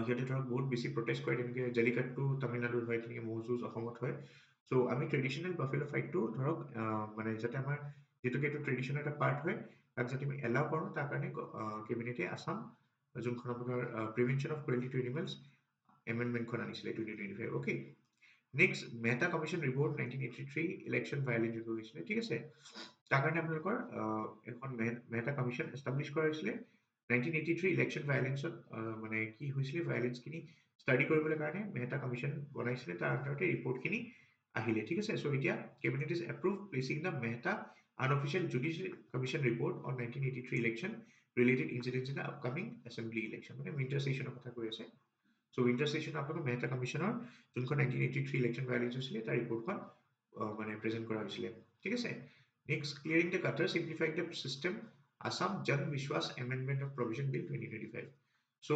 সিহঁতে ধৰক বহুত বেছি প্ৰটেষ্ট কৰে তেনেকৈ জেলিকাটটো তামিলনাডুত হয় তেনেকৈ ম'হ যুঁজ অসমত হয় চ' আমি ট্ৰেডিশ্যনেল বাফেলো ফাইটটো ধৰক মানে যাতে আমাৰ যিটোকে এইটো ট্ৰেডিশ্যনৰ এটা পাৰ্ট হয় তাক যাতে আমি এলাউ কৰোঁ তাৰ কাৰণে কেবিনেটে আছাম যোনখন আপোনাৰ prevention of cruelty to animals এমেণ্ডমেণ্টখন আনিছিলে 2025 okay next Mehta commission report 1983 election violence যোনটো হৈছিলে ঠিক আছে তাৰ কাৰণে আপোনালোকৰ এখন মেহতা কমিশ্যন এষ্টাব্লিছ কৰা হৈছিলে 1983 ইলেকশ্যন ভায়লেঞ্চত মানে কি হৈছিলে ভায়লেঞ্চখিনি ষ্টাডি কৰিবলৈ কাৰণে মেহতা কমিশ্যন বনাইছিলে তাৰ আণ্ডাৰতে ৰিপৰ্টখিনি আহিলে ঠিক আছে চ' এতিয়া cabinet is approve placing the Mehta unofficial judicial commission report on 1983 election related incidents in the upcoming assembly election মানে winter session কথা কৈ আছে so winter session আপোনালোকৰ মেহতা কমিশ্যনৰ যোনখন 1983 ইলেকশ্যন ভায়লেঞ্চ হৈছিলে তাৰ ৰিপৰ্টখন মানে প্ৰেজেন্ট কৰা হৈছিলে ঠিক আছে next clearing the clutter simplifying the system Assam Jan Vishwas Amendment of Provision Bill 2025 so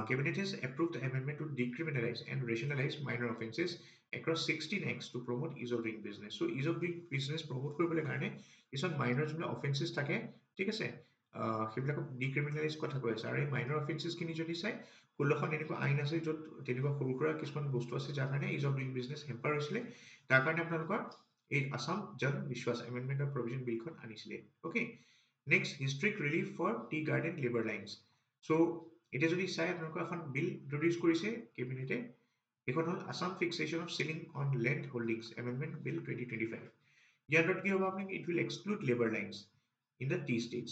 Cabinet has approved the amendment to decriminalize and rationalize minor offences across 16 acts to promote ease of doing business. So ease of doing business promote কৰিবলৈ কাৰণে কিছুমান minor যোনবিলাক offences থাকে ঠিক আছে সেইবিলাকক decriminalize কথা কৈ আছে আৰু এই minor offences খিনি যদি চাই 16খন এনেকুৱা আইন আছে য'ত তেনেকুৱা সৰু সুৰা কিছুমান বস্তু আছে যাৰ কাৰণে ease of doing business hamper হৈছিলে তাৰ কাৰণে আপোনালোকৰ এই আছাম জন বিশ্বাস এমেণ্ডমেণ্ট অফ প্ৰভিজন বিলখন আনিছিলে okay next historic relief for tea garden labour lines so' এতিয়া যদি চাই আপোনালোকৰ এখন বিল ইন্ট্ৰডিউচ কৰিছে কেবিনেটে এখন হ'ল Assam fixation of ceiling on land holdings amendment bill 2025 ইয়াৰ আণ্ডাৰত কি হ'ব আপোনাক it will exclude labour lines in the tea states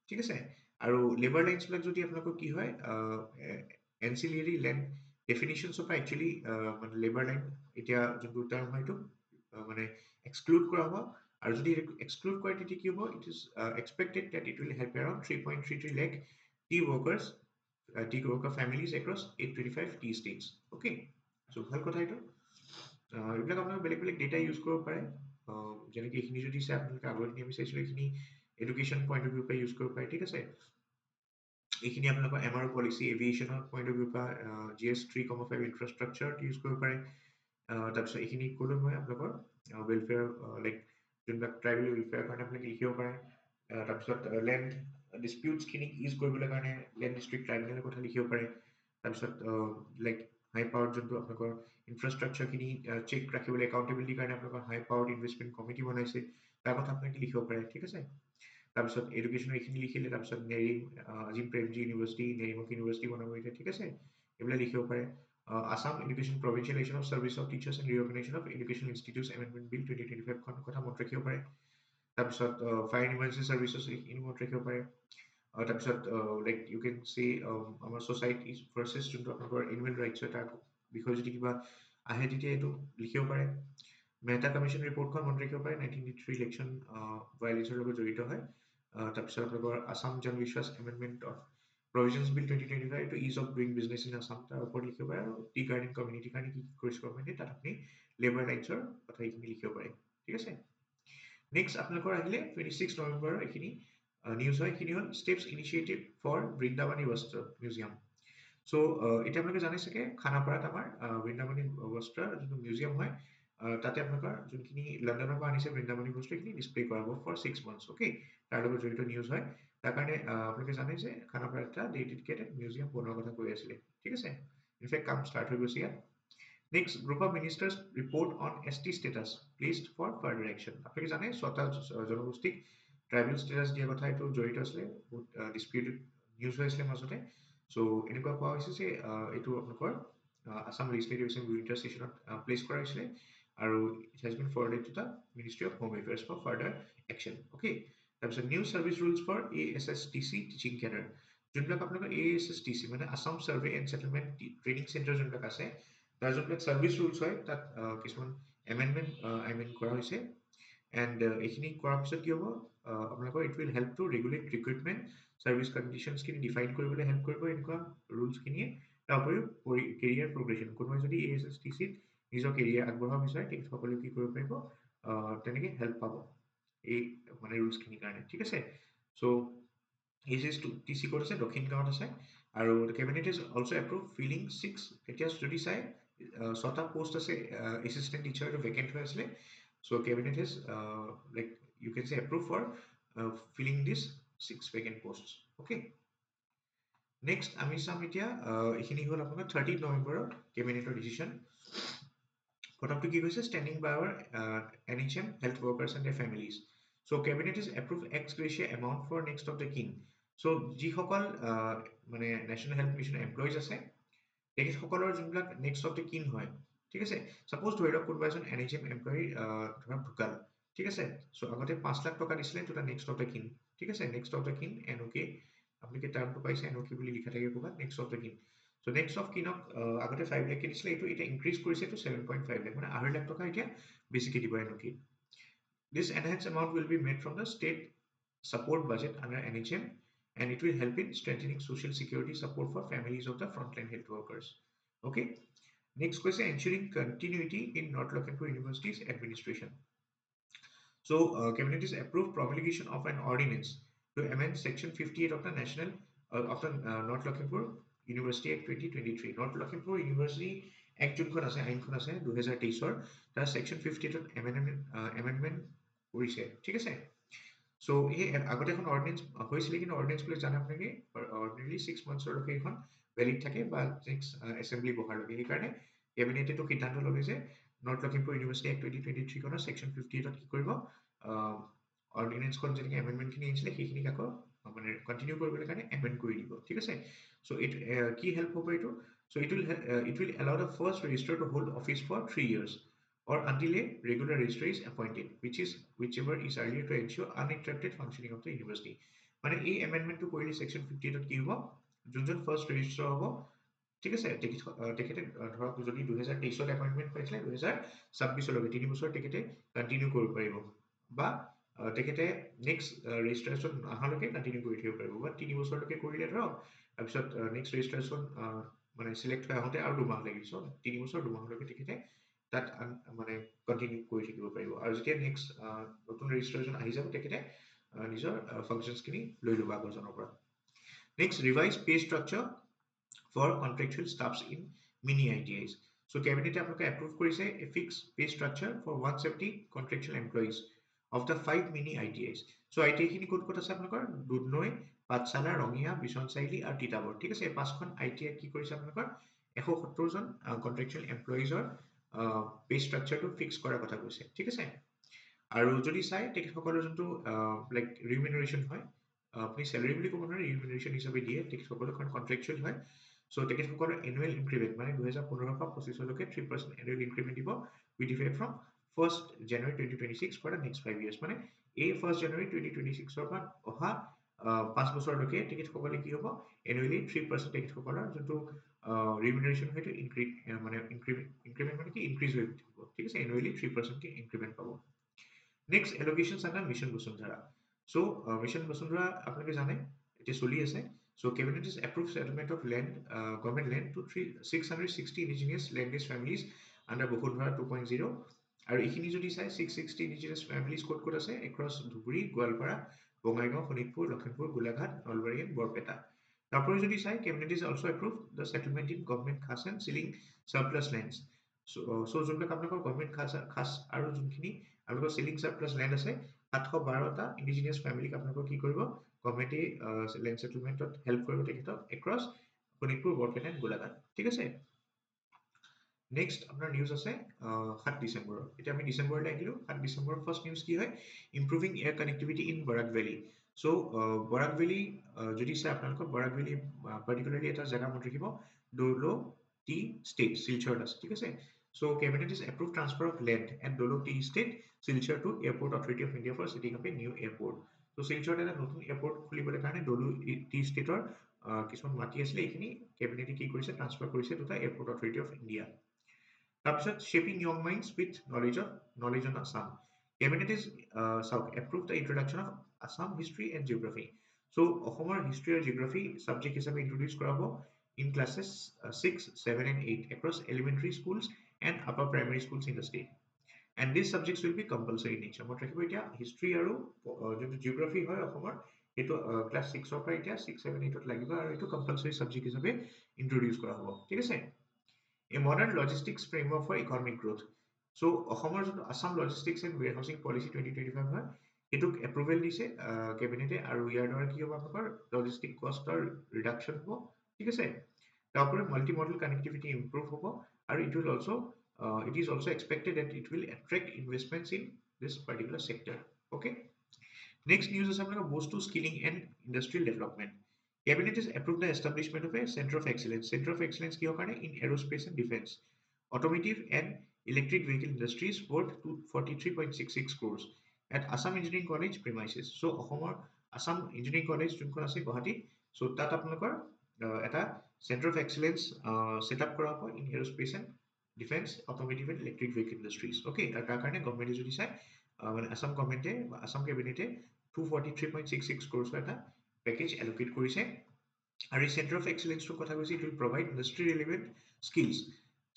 ঠিক আছে আৰু লেবাৰ লাইনছবিলাক যদি আপোনালোকৰ কি হয় এনচিলিয়েৰী লেণ্ড ডেফিনিশ্যনছৰ পৰা একচুৱেলি মানে লেবাৰ লাইন এতিয়া যোনটো টাৰ্ম হয় এইটো মানে এক্সক্লুড কৰা হ'ব আৰু যদি এক্সক্লুড কৰে তেতিয়া কি হ'ব it is expected that it will help around 3.33 lakh T workers T worker families across 825 T states okay so ভাল কথা এইটো এইবিলাক আপোনালোকে বেলেগ বেলেগ ডেটা ইউজ কৰিব পাৰে যেনেকৈ এইখিনি যদি চাই আপোনালোকে আগৰখিনি আমি চাইছিলোঁ এইখিনি এডুকেশ্যন পইণ্ট অফ ভিউ পৰা ইউজ কৰিব পাৰে ঠিক আছে এইখিনি আপোনালোকৰ এমআৰ পলিচি এভিয়েশ্যনৰ পইণ্ট অফ ভিউ পৰা GS 3.5 ইনফ্ৰাষ্ট্ৰাকচাৰ ইউজ কৰিব পাৰে তাৰপিছত এইখিনি ক'লো মই আপোনালোকৰ ৱেলফেয়াৰ লাইক যোনবিলাক ট্ৰাইবেল ৱেলফেয়াৰ কাৰণে আপোনালোকে লিখিব পাৰে তাৰপিছত লেণ্ড ডিছপিউটছখিনিক ইউজ কৰিবলৈ কাৰণে লেণ্ড ডিষ্ট্ৰিক্ট ট্ৰাইবেলৰ কথা লিখিব পাৰে তাৰপিছত লাইক হাই পাৱাৰ যোনটো আপোনালোকৰ ইনফ্ৰাষ্ট্ৰাকচাৰখিনি চেক ৰাখিবলৈ একাউণ্টেবিলিটিৰ কাৰণে আপোনালোকৰ হাই পাৱাৰ ইনভেষ্টমেণ্ট কমিটি বনাইছে তাৰ কথা আপোনালোকে লিখিব পাৰে ঠিক আছে তাৰপিছত এডুকেশ্যনৰ এইখিনি লিখিলে তাৰপিছত নেৰিম আজিম প্ৰেমজী ইউনিভাৰ্চিটি নেৰিমক ইউনিভাৰ্চিটি বনাব এতিয়া ঠিক আছে এইবিলাক লিখিব পাৰে Assam Education Provincialization of Service of Teachers and Reorganization of Educational Institutes Amendment Bill 2025 খন কথা মনত ৰাখিব পাৰে তাৰপিছত ফায়াৰ ইমাৰ্জেঞ্চি চাৰ্ভিচেছ এইখিনি মনত ৰাখিব পাৰে তাৰপিছত লাইক ইউ কেন চি আমাৰ ছ'চাইটি ভাৰ্চেছ যোনটো আপোনালোকৰ এনিমেল ৰাইটছ হয় তাৰ বিষয়ে যদি কিবা আহে তেতিয়া এইটো লিখিব পাৰে মেহতা কমিশ্যন ৰিপৰ্টখন মনত ৰাখিব পাৰে 1983 ইলেকশ্যন ভায়লেঞ্চৰ লগত জড়িত হয় তাৰপিছত আপোনালোকৰ আছাম জন বিশ্বাস amendment of Provisions Bill 2025 to ease of doing business in Assam তাৰ ওপৰত লিখিব পাৰে আৰু টি গাৰ্ডেন কমিউনিটিৰ কাৰণে কি কৰিছে গভৰ্ণমেণ্টে তাত আপুনি লেবাৰ ৰাইটছৰ কথা এইখিনি লিখিব পাৰে ঠিক আছে নেক্সট আপোনালোকৰ আহিলে 26 নৱেম্বৰৰ এইখিনি নিউজ হয় এইখিনি হ'ল ষ্টেপছ ইনিচিয়েটিভ ফৰ বৃন্দাবনী বস্ত্ৰ মিউজিয়াম চ' এতিয়া আপোনালোকে জানে চাগে খানাপাৰাত আমাৰ বৃন্দাবনী বস্ত্ৰৰ যোনটো মিউজিয়াম হয় তাতে আপোনালোকৰ যোনখিনি লণ্ডনৰ পৰা আনিছে বৃন্দাবনী বস্তু এইখিনি ডিছপ্লে কৰাব ফৰ 6 months অ'কে তাৰ লগত জড়িত নিউজ হয় তাৰ কাৰণে আপোনালোকে জানে যে খানাপাৰাত এটা ডেডিকেটেড মিউজিয়াম বনোৱাৰ কথা কৈ আছিলে ঠিক আছে ইনফেক্ট কাম ষ্টাৰ্ট হৈ গৈছে ইয়াত next group of ministers report on S T status placed for further action আপোনালোকে জানে ছটা জনগোষ্ঠীক ট্ৰাইবেল ষ্টেটাছ দিয়াৰ কথা এইটো জড়িত আছিলে বহুত ডিছপিউটেড নিউজ হৈ আছিলে মাজতে চ' এনেকুৱা কোৱা হৈছে যে এইটো আপোনালোকৰ আছাম লেজিছলেটিভ এছেম্বলি উইণ্টাৰ ছেশ্যনত প্লেচ কৰা হৈছিলে আৰু it has been forwarded to the ministry of home affairs for further action okay তাৰপিছত new service rules for ASSTC teaching cadre যোনবিলাক আপোনালোকৰ ASSTC মানে Assam survey and settlement training centre যোনবিলাক আছে তাৰ যোনবিলাক ছাৰ্ভিচ ৰুলছ হয় তাত কিছুমান এমেণ্ডমেণ্ট কৰা হৈছে এণ্ড এইখিনি কৰাৰ পিছত কি হ'ব আপোনালোকৰ it will help to regulate recruitment service কণ্ডিশ্যনছখিনি ডিফাইন কৰিবলৈ হেল্প কৰিব এনেকুৱা ৰুলছখিনিয়ে তাৰ উপৰিও কেৰিয়াৰ প্ৰগ্ৰেশ্যন কোনোবাই যদি ASSTCত নিজৰ কেৰিয়াৰ আগবঢ়াব বিচাৰে তেখেতসকলেও কি কৰিব পাৰিব তেনেকৈ হেল্প পাব এই মানে ৰুলছখিনিৰ কাৰণে ঠিক আছে চ' ASSTC ক'ত আছে দক্ষিণ গাঁৱত আছে আৰু cabinet is also' approve filling 6 এতিয়া যদি চাই ছটা পোষ্ট আছে এছিষ্টেণ্ট টিচাৰ এইটো ভেকেণ্ট হৈ আছিলে so' cabinet is like you can say approve for filling this 6 vacant post okay next আমি চাম এতিয়া এইখিনি হ'ল আপোনাৰ 30 নৱেম্বৰৰ কেবিনেটৰ ডিচিশ্যন প্ৰথমটো কি কৈছে standing by our NHM health workers and their families so' cabinet is approve ex gratia amount for next of the kin so' যিসকল মানে নেশ্যনেল হেল্থ মিছন এমপ্লয়িজ আছে তেখেতসকলৰ যোনবিলাক নেক্সট অফ দ্য কিন হয় ঠিক আছে ছাপ'জ ধৰি লওক কোনোবা এজন NHM এমপ্লয়ি ধৰক ঢুকাল ঠিক আছে চ' আগতে 5 লাখ টকা দিছিলে to the next of the king ঠিক আছে next of the king NOK আপোনালোকে টাৰ্মটো পাইছে NOK বুলি লিখা থাকে ক'ৰবাত next of the king so' next of কিনক আগতে 5 লাখকে দিছিলে এইটো এতিয়া ইনক্ৰিজ কৰিছে টু 7.5 লাখ মানে 2.5 লাখ টকা এতিয়া বেছিকে দিব NOK This enhanced amount will be made from the state support budget under NHM and it will help in strengthening social security support for families of the frontline health workers. Okay. Next question, ensuring continuity in North Lakhimpur University's administration. So, Cabinet is approved promulgation of an ordinance to amend Section 58 of the National of the North Lakhimpur University Act 2023. North Lakhimpur University Act যোনখন আছে আইনখন আছে 2023 তাৰ Section 58 amendment কৰিছে ঠিক আছে চ' এই আগতে এখন অৰ্ডিনেঞ্চ হৈছিলে কিন্তু অৰ্ডিনেঞ্চবিলাক জানে আপোনালোকে অৰ্ডিনেলি 6 মান্থছৰলৈকে এইখন ভেলিড থাকে বা নেক্সট এছেম্বলি বহাৰলৈকে সেইকাৰণে কেবিনেটেটো সিদ্ধান্ত ল'লে যে নৰ্থ লখিমপুৰ ইউনিভাৰ্চিটি এক্ট 2023 খনৰ ছেকশ্যন 58ত কি কৰিব অৰ্ডিনেঞ্চখন যেনেকৈ এমেণ্ডমেণ্টখিনি আহিছিলে সেইখিনিক আকৌ মানে কণ্টিনিউ কৰিবলৈ কাৰণে এমেণ্ড কৰি দিব ঠিক আছে চ' এইটো কি হেল্প হ'ব এইটো চ' it will allow the first registrar to hold office for 3 years or until a regular registrar is appointed, whichever is earlier to ensure uninterrupted functioning of the university. মানে এই এমেণ্ডমেণ্টটো কৰিলে ছেকশ্যন 58ত কি হ'ব যোনজন ফাৰ্ষ্ট ৰেজিষ্ট্ৰাৰ হ'ব ঠিক আছে তেখেতে ধৰক যদি 2023ত এপইণ্টমেণ্ট পাইছিলে 2026লৈকে 3 বছৰ তেখেতে কণ্টিনিউ কৰিব পাৰিব বা তেখেতে নেক্সট ৰেজিষ্ট্ৰেশ্যন অহালৈকে কণ্টিনিউ কৰি থাকিব পাৰিব বা 3 বছৰলৈকে কৰিলে ধৰক তাৰপিছত নেক্সট ৰেজিষ্ট্ৰেশ্যন মানে চিলেক্ট হৈ আহোঁতে আৰু 2 মাহ লাগিব চ' 3 বছৰ 2 মাহলৈকে তেখেতে তাত মানে কণ্টিনিউ কৰি থাকিব পাৰিব আৰু যেতিয়া নেক্সট নতুন ৰেজিষ্ট্ৰেশ্যন আহি যাব তেখেতে নিজৰ ফাংচনছখিনি লৈ ল'ব আগৰজনৰ পৰা next revise pay structure for contractual staffs in mini ITIs so' কেবিনেটে আপোনালোকে এপ্ৰুভ কৰিছে a fix pay structure for 170 contractual employees of the 5 mini ITIs so' ITI খিনি ক'ত ক'ত আছে আপোনালোকৰ দুধনৈ পাঠশালা ৰঙিয়া বিশ্বনাথ চাৰিআলি আৰু তিতাবৰ ঠিক আছে এই 5খন ITI কি কৰিছে আপোনালোকৰ 170 জন কণ্ট্ৰেকচুৱেল এমপ্লয়িজৰ পে ষ্ট্ৰাকচাৰটো ফিক্স কৰাৰ কথা কৈছে ঠিক আছে আৰু যদি চাই তেখেতসকলৰ যোনটো লাইক ৰিমিনাৰেশ্যন হয় আপুনি চেলাৰী বুলি ক'ব নোৱাৰে ৰিমিনাৰেশ্যন হিচাপে দিয়ে তেখেতসকলৰ কাৰণ কণ্ট্ৰেকচুৱেল হয় চ' তেখেতসকলৰ এনুৱেল ইনক্ৰিমেণ্ট মানে 2015 পৰা 25লৈকে 3% এনুৱেল ইনক্ৰিমেণ্ট দিব with effect from 1st January 2026 for the next 5 years মানে এই 1st January 2026 ৰ পৰা অহা 5 বছৰলৈকে তেখেতসকলে কি হ'ব এনুৱেলি 3% তেখেতসকলৰ যোনটো ৰিমিনাৰেশ্যন হয়তো মানে ইনক্ৰিমেণ্ট মানে কি ইনক্ৰিজ হৈ থাকিব ঠিক আছে এনুৱেলি 3% কে ইনক্ৰিমেণ্ট পাব নেক্সট এলোকেশ্যনছ আণ্ডাৰ মিছন বসুন্ধৰা চ' মিছন বসুন্ধৰা আপোনালোকে জানে এতিয়া চলি আছে So cabinet is approved settlement of land, government land to 660 indigenous land-based families under Bokundhara 2.0. আৰু এইখিনি যদি চাই 660 indigenous families ক'ত ক'ত আছে across ধুবুৰী, গোৱালপাৰা, বঙাইগাঁও, শোণিতপুৰ, লখিমপুৰ, গোলাঘাট, নলবাৰী and বৰপেটা। তারপরে যদি চাই cabinet is also approved the settlement in government khas and ceiling surplus lands. So যোনবিলাক আপোনালোকৰ government khas আৰু যোনখিনি আপোনালোকৰ ceiling surplus land আছে 712টা indigenous family আপোনালোকৰ কি কৰিব গভৰ্ণমেণ্টে লেণ্ড সেটেলমেণ্টত হেল্প কৰিব তেখেতক এক্ৰছ শোণিতপুৰ, বৰপেটা and গোলাঘাট। ঠিক আছে। নেক্সট আপোনাৰ নিউজ আছে 7 ডিসেম্বৰ। এতিয়া আমি ডিসেম্বৰলৈ আহিলো। 7 ডিসেম্বৰৰ ফাৰ্ষ্ট নিউজ কি হয় ইম্প্ৰুভিং air connectivity in Barak valley. So Barak valley যদি চাই আপোনালোকৰ বৰাক ভেলী পাৰ্টিকুলাৰলি এটা জায়গা মনত ৰাখিব ডলো টি ষ্টেট শিলচৰত আছে। ঠিক আছে। So cabinet is approved transfer of land at Dolo Tea Estate, Silchar to Airport Authority of India for setting up a new airport. So Silchar এটা নতুন এয়ারপোর্ট খুলিবলৈ কাৰণে Dolo Tea Estate কিছুমান মাটি আছিলে এইখিনি কেবিনেটে কি কৰিছে ট্ৰান্সফাৰ কৰিছে to the airport authority of India. তাৰপিছত shaping young minds with knowledge on Assam. Cabinet is approved the introduction of Assam history and geography. So অসমৰ history and geography subject হিচাপে introduce কৰা হ'ব in classes 6, 7 and 8 across elementary schools and upper primary schools in the state. And these subjects will be compulsory in nature. মই ৰাখিব এতিয়া history আৰু যোনটো geography হয় অসমৰ এইটো class 6 ৰ পৰা এতিয়া 6, 7, 8 ত লাগিব আৰু এইটো compulsory subject হিচাপে introduce কৰা হ'ব। ঠিক আছে। A modern logistics framework for economic growth. So অসমৰ যোনটো Assam Logistics and Warehousing Policy 2025 হয় এটোক এপ্ৰুভেল দিছে কেবিনেটে আৰু ইয়াৰ দ্বাৰা কি হ'ব আপোনালোকৰ লজিষ্টিক কষ্টৰ ৰিডাকচন হ'ব। ঠিক আছে। তাৰপৰে multimodal connectivity improve হ'ব আৰু it will also it is also expected that it will attract investments in this particular sector. Okay. Next news is আপনার boost to skilling and industrial development. Cabinet has approved the establishment of a center of excellence. Center of excellence কিহৰ কাৰণে in aerospace and defense, automotive and electric vehicle industries worth 43.66 crores at Assam Engineering College premises. So অসমৰ Assam Engineering College যোনখন আছে গুৱাহাটীত, so তাত আপোনালোকৰ এটা Center of Excellence set up কৰা হ'ব in aerospace and defense, automotive and electric vehicle industries. Okay, আৰু তাৰ কাৰণে গভৰ্ণমেণ্টে যদি চাই মানে আসাম গভৰ্ণমেণ্টে বা আসাম কেবিনেটে 243.66 crores এটা পেকেজ এলোকেট কৰিছে। আৰু এই Center of Excellence টোৰ কথা কৈছে, it will provide industry relevant skills,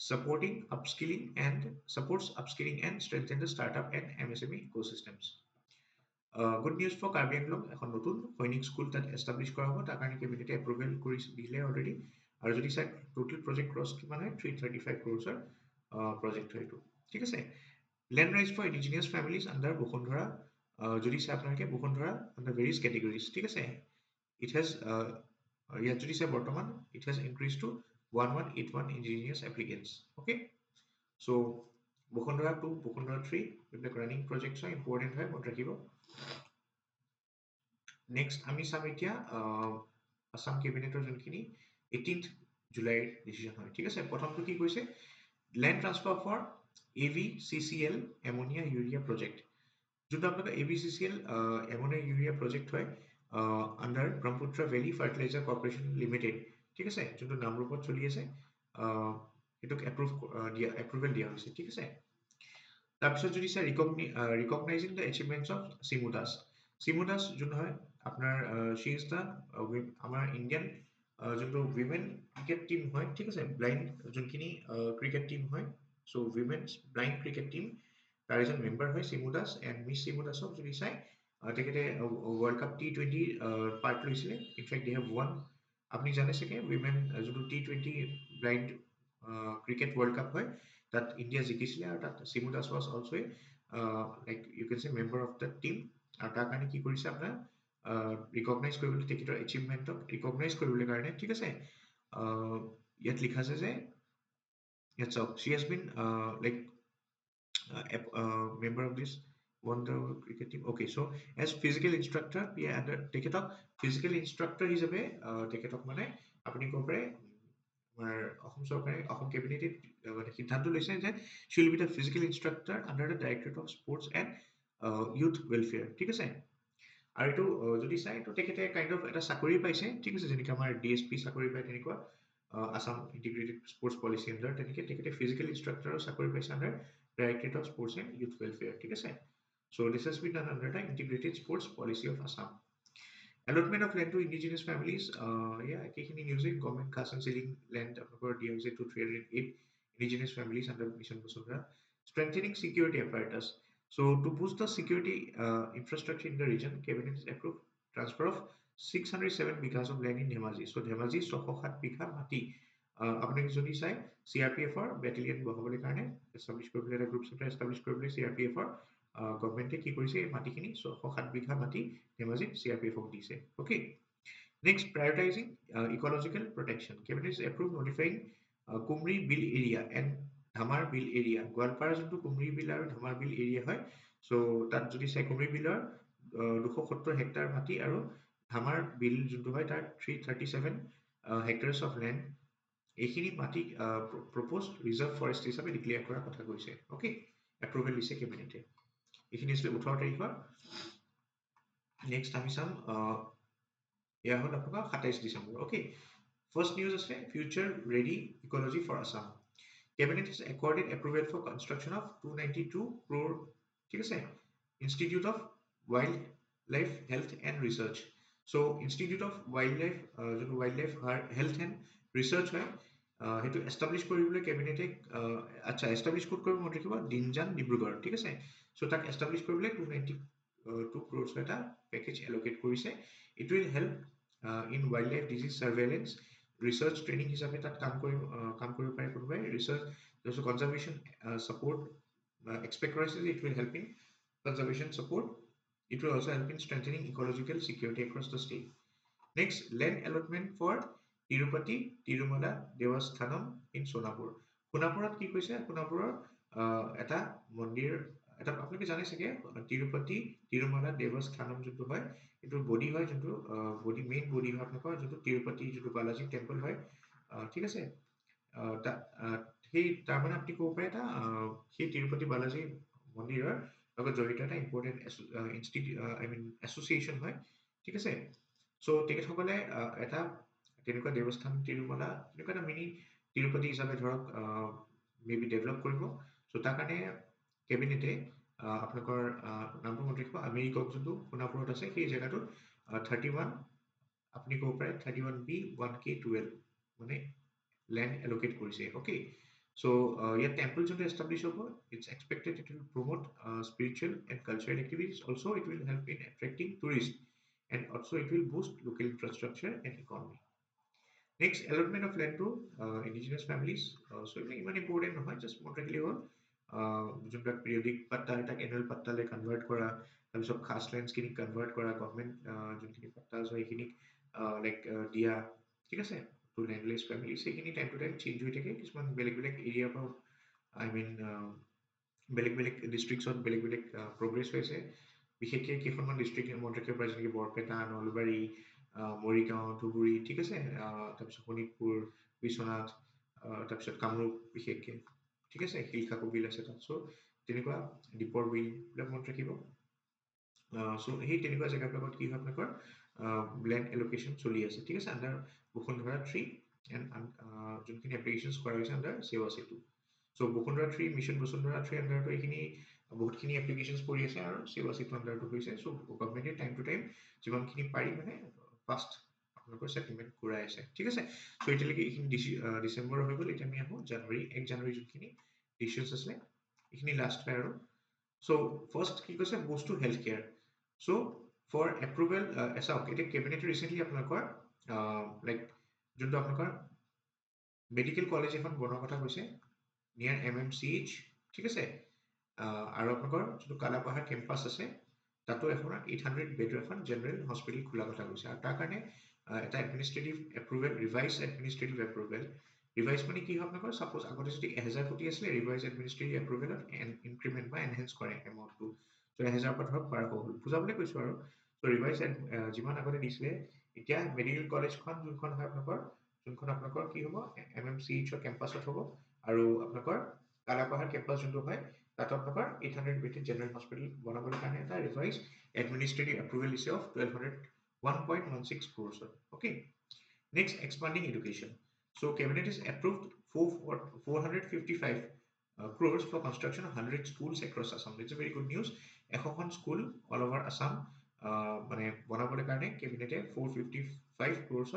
supporting upskilling and supports upskilling and strengthen the startup and MSME ecosystems. Good news for Karbi Anglong, এখন নতুন সৈনিক স্কুল তাত এষ্টাব্লিছ কৰা হ'ব, তাৰ কাৰণে কেবিনেটে এপ্ৰুভেল কৰি দিলে অলৰেডি। আৰু যদি চাই টোটেল প্ৰজেক্ট কষ্ট কিমান হয় 335 crores প্ৰজেক্ট হয় এইটো। ঠিক আছে। Land rights for indigenous families under বসুন্ধৰা যদি চাই আপোনালোকে বসুন্ধৰা under various categories। ঠিক আছে। It has ইয়াত যদি চাই বৰ্তমান it has increased to 1181 indigenous applicants. Okay. So বসুন্ধৰা 2, বসুন্ধৰা 3 এইবিলাক ৰানিং প্ৰজেক্টছ হয়, ইম্পৰ্টেণ্ট হয়, মনত ৰাখিব। নেক্সট আমি চাম এতিয়া আসাম কেবিনেটৰ যোনখিনি 18th জুলাইৰ ডিচিজন হয়। ঠিক আছে। প্ৰথমটো কি কৈছে land transfer for AVCCL ammonia urea project. যোনটো আপোনালোকৰ AVCCL এমনিয়া ইউৰিয়া প্ৰজেক্ট হয় under Brahmaputra valley fertiliser corporation limited. ঠিক আছে। যোনটো নামৰূপত চলি আছে এটোক এপ্ৰুভেল দিয়া হৈছে। ঠিক আছে। তাৰপিছত যদি চাই ৰিকগনাইজিং the achievements of চিমু Das. চিমু Das যোন হয় আপোনাৰ she is the আমাৰ ইণ্ডিয়ান যোনটো উইমেন ক্ৰিকেট টিম হয়। ঠিক আছে। ব্লাইণ্ড যোনখিনি ক্ৰিকেট টিম হয়, চ' উইমেনছ ব্লাইণ্ড ক্ৰিকেট টিম তাৰ এজন মেম্বাৰ হয় চিমু দাস। এণ্ড মিছ চিমু দাসক যদি চাই তেখেতে ৱৰ্ল্ড কাপ T20 পাৰ্ট লৈছিলে। ইনফেক্ট দে হেভ ওৱান, আপুনি জানে চাগে উইমেন যোনটো T20 blind cricket world cup হয় তাত ইণ্ডিয়া জিকিছিলে আৰু তাত Simu Das was also' like you can say member of the team. আৰু তাৰ কাৰণে কি কৰিছে আপোনাৰ ৰিকগনাইজ কৰিবলৈ তেখেতৰ এচিভমেণ্টক ৰিকগনাইজ কৰিবলৈ কাৰণে। ঠিক আছে। ইয়াত লিখা আছে যে ইয়াত চাওক she has been like member of this won the cricket team. Okay, so as physical instructor তেখেতক physical instructor হিচাপে তেখেতক মানে আপুনি ক'ব পাৰে আমাৰ অসম চৰকাৰে অসম কেবিনেটে মানে সিদ্ধান্ত লৈছে যে she will be the physical instructor under the Directorate of Sports and Youth Welfare. ঠিক আছে। আৰু এইটো যদি চাই তো তেখেতে কাইণ্ড অফ এটা চাকৰি পাইছে। ঠিক আছে। যেনেকৈ আমাৰ DSP চাকৰি পায় তেনেকুৱা Assam integrated sports policy under তেনেকৈ তেখেতে ফিজিকেল ইনষ্ট্ৰাক্টৰৰ চাকৰি পাইছে under Directorate of Sports and Youth Welfare. ঠিক আছে। So this has been done under the Integrated Sports Policy of Assam. Allotment of land to indigenous families, একেখিনি নিউজে government caste and ceiling land আপোনালোকৰ দিয়া হৈছে two 308 indigenous families under Mission Vasudha. Strengthening security apparatus. So to boost the security infrastructure in the region, Cabinet has approved transfer of 607 bighas of land in Dhemaji. So Dhemaji 607 বিঘা মাটি আপোনালোকে যদি চাই CRPF বেটেলিয়ন বহাবলৈ কাৰণে এষ্টাব্লিছ কৰিবলৈ এটা গ্ৰুপ চেণ্টাৰ এষ্টাব্লিছ কৰিবলৈ CRPF গভৰ্ণমেণ্টে কি কৰিছে এই মাটিখিনি 607 বিঘা মাটি ধেমাজিত CRPF দিছে okay next prioritizing ecological protection cabinet is approved notifying Kumri bill area and Dhamar bill area Goalpara যোনটো Kumri bill আৰু Dhamar bill area হয় so তাত যদি চাই Kumri bill 270 হেক্টৰ মাটি আৰু Dhamar bill যোনটো হয় তাৰ 337 hectares of land এইখিনি মাটি proposed reserve forest হিচাপে ডিক্লেয়াৰ কৰাৰ কথা কৈছে ওকে এপ্ৰুভেল দিছে কেবিনেটে এইখিনি আছিল 18 তাৰিখৰ নেক্সট আমি চাম এয়া হ'ল আপোনাৰ 27 ডিসেম্বৰ ওকে ফাৰ্স্ট নিউজ আছে future ready ecology for Assam Cabinet has accorded approval for construction of 292 crore ঠিক আছে Institute of Wildlife Health and Research so Institute of Wildlife Health and Research হয় হেতু এস্টাবলিশ কৰিবলৈ কেবিনেটে আচ্ছা এস্টাবলিশ কোড কৰিব মন ৰাখিব দিনজান ডিব্ৰুগড় ঠিক আছে সো তাক এস্টাবলিশ কৰিবলৈ 292 crores এটা প্যাকেজ এলোকেট কৰিছে it will help in wildlife disease surveillance research training হিচাপে তাত কাম কৰিব পাৰে কোনোবাই research also conservation support expect কৰিছে it will help in conservation support it will also help in strengthening ecological security across the state next land allotment for Tirupati Tirumala Devasthanam in Sonapur Sonapurat কি কৈছে সোনাপুৰৰ এটা মন্দিৰ এটা আপোনালোকে জানে চাগে তিৰুপতি তিৰুমালা দেৱস্থানম যোনটো হয় এটো বডি হয় যোনটো বডি মেইন বডি হয় আপোনালোকৰ যোনটো তিৰুপতি যোনটো বালাজী টেম্পল হয় ঠিক আছে সেই তাৰ মানে আপুনি ক'ব পাৰে এটা সেই তিৰুপতি বালাজী মন্দিৰৰ লগত জড়িত এটা ইম্পৰ্টেন্ট এছ'চিয়েচন হয় ঠিক আছে সো তেখেতসকলে এটা তেনেকুৱা দেৱস্থান তিৰুমালা তেনেকুৱা এটা মিনি তিৰুপতি হিচাপে ধৰক মেবি ডেভেলপ কৰিব সো তাৰ কাৰণে কেবিনেটে আপোনালোকৰ নামটো মনত ৰাখিব আমেৰিকক যোনটো সোনাপুৰত আছে সেই জেগাটোত 31 আপুনি ক'ব পাৰে 31B 1K12 মানে land allocate কৰিছে okay so ইয়াত temple যোনটো establish হ'ব it's expected it will promote spiritual and cultural activities also it will help in attracting tourists and also it will boost local infrastructure and economy next allotment of land to indigenous families so ইমান important নহয় just মনত ৰাখিলে হ'ল যোনবিলাক periodic পাট্টা এটা annual পাট্টালে কনভাৰ্ট কৰা তাৰপিছত খাস লেণ্ডছখিনি কনভাৰ্ট কৰা গভৰ্ণমেণ্ট যোনখিনি পাট্টা আছে সেইখিনি লাইক দিয়া ঠিক আছে টু লেণ্ডলেছ ফেমিলি সেইখিনি টাইম টু টাইম চেঞ্জ হৈ থাকে কিছুমান বেলেগ বেলেগ এৰিয়াৰ পৰা আই মিন বেলেগ বেলেগ ডিষ্ট্ৰিক্টছত বেলেগ বেলেগ প্ৰগ্ৰেছ হৈছে বিশেষকৈ কেইখনমান ডিষ্ট্ৰিক্ট মনত ৰাখিব পাৰে যেনেকৈ বৰপেটা নলবাৰী মৰিগাঁও ধুবুৰী ঠিক আছে তাৰপিছত শোণিতপুৰ বিশ্বনাথ তাৰপিছত কামৰূপ বিশেষকৈ ঠিক আছে শিলখাকু বিল আছে তাত চ' তেনেকুৱা দীপৰ বিল এইবিলাক মনত ৰাখিব চ' সেই তেনেকুৱা জেগাবিলাকত কি হয় আপোনালোকৰ লেণ্ড এলোকেশ্যন চলি আছে ঠিক আছে আণ্ডাৰ বসুন্ধৰা 3 এণ্ড যোনখিনি এপ্লিকেশ্যনছ কৰা হৈছে আণ্ডাৰ সেৱা সেতু চ' বসুন্ধৰা 3 মিছন বসুন্ধৰা 3 আণ্ডাৰটো এইখিনি বহুতখিনি এপ্লিকেশ্যনছ পৰি আছে আৰু সেৱা সেতু আণ্ডাৰটো হৈছে চ' গভৰ্ণমেণ্টে টাইম টু টাইম যিমানখিনি পাৰি মানে ফাষ্ট আপোনালোকৰ সেটেলমেণ্ট কৰাই আছে ঠিক আছে চ' এতিয়ালৈকে এইখিনি ডিচেম্বৰ হৈ গ'ল এতিয়া আমি আহোঁ জানুৱাৰী 1 জানুৱাৰী যোনখিনি ডিচিশ্যনছ আছিলে এইখিনি লাষ্ট হয় আৰু চ' ফাৰ্ষ্ট কি কৈছে boost to health care so' for approval চাওক এতিয়া কেবিনেটে ৰিচেণ্টলি আপোনালোকৰ লাইক যোনটো আপোনালোকৰ মেডিকেল কলেজ এখন বনোৱাৰ কথা কৈছে নিয়াৰ MMCH ঠিক আছে আৰু আপোনালোকৰ যোনটো কালাপাহাৰ কেম্পাছ আছে তাতো এখন 800 বেডৰ এখন জেনেৰেল হস্পিটেল খোলা কথা কৈছে আৰু তাৰ কাৰণে এটা administrative approval revise administrative approval revise মানে কি হয় আপোনালোকৰ সাপোজ আগতে যদি 1000 কোটি আছিলে ৰিভাইজ এডমিনিষ্ট্ৰেটিভ এপ্ৰুভেলত ইনক্ৰিমেন্ট বা এনহেন্স কৰে এমাউণ্টটো চ' 1000 পৰা ধৰক 1200 হ'ল বুজাবলৈ কৈছো আৰু চ' ৰিভাইজ যিমান আগতে দিছিলে এতিয়া মেডিকেল কলেজখন যোনখন হয় আপোনালোকৰ কি হ'ব MMCH কেম্পাছত হ'ব আৰু আপোনালোকৰ কালাপাহাৰ কেম্পাছ যোনটো হয় তাত আপোনালোকৰ 800 বেডেড জেনেৰেল হস্পিটেল বনাবলৈ কাৰণে এটা ৰিভাইজ এডমিনিষ্ট্ৰেটিভ এপ্ৰুভেল দিছে of 1.16 crores okay next expanding education so cabinet is approved 455 crores for construction of 100 schools across Assam it's a very good news 100খন school all over Assam মানে বনাবলৈ কাৰণে কেবিনেটে 455 crores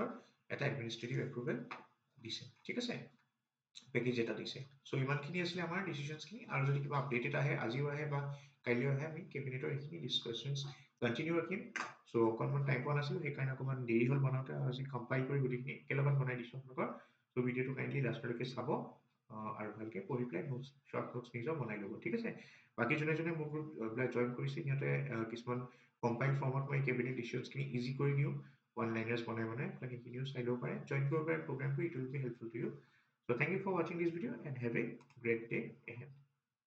এটা এডমিনিষ্ট্ৰেটিভ এপ্ৰুভেল দিছে ঠিক আছে পেকেজ এটা দিছে চ' ইমানখিনি আছিলে আমাৰ ডিচিশ্যনছখিনি আৰু যদি কিবা আপডেটেড আহে আজিও আহে বা কাইলৈ আহে আমি কেবিনেটৰ এইখিনি ডিছকাশ্যনছ কণ্টিনিউ ৰাখিম চ' অকণমান টাইম পোৱা নাছিলোঁ সেইকাৰণে অকণমান দেৰি হ'ল বনাওঁতে আজি কম্পাইল কৰি গোটেইখিনি একেলগত বনাই দিছোঁ আপোনালোকৰ চ' ভিডিঅ'টো কাইণ্ডলি লাষ্টলৈকে চাব আৰু ভালকৈ পঢ়ি পেলাই নোটছ শ্বৰ্ট নোটছ নিজৰ বনাই ল'ব ঠিক আছে বাকী যোনে যোনে মোৰ গ্ৰুপ জইন কৰিছে সিহঁতে কিছুমান কম্পাইল ফৰ্মত মই কেবিনেট ডিচিশ্যনছখিনি ইজি কৰি দিওঁ ওৱান লাইনাৰ্ছ বনাই সেইখিনিও চাই ল'ব পাৰে জইন কৰিব পাৰে প্ৰগ্ৰামটো it will be helpful to you So thank you for watching this video and have a great day ahead.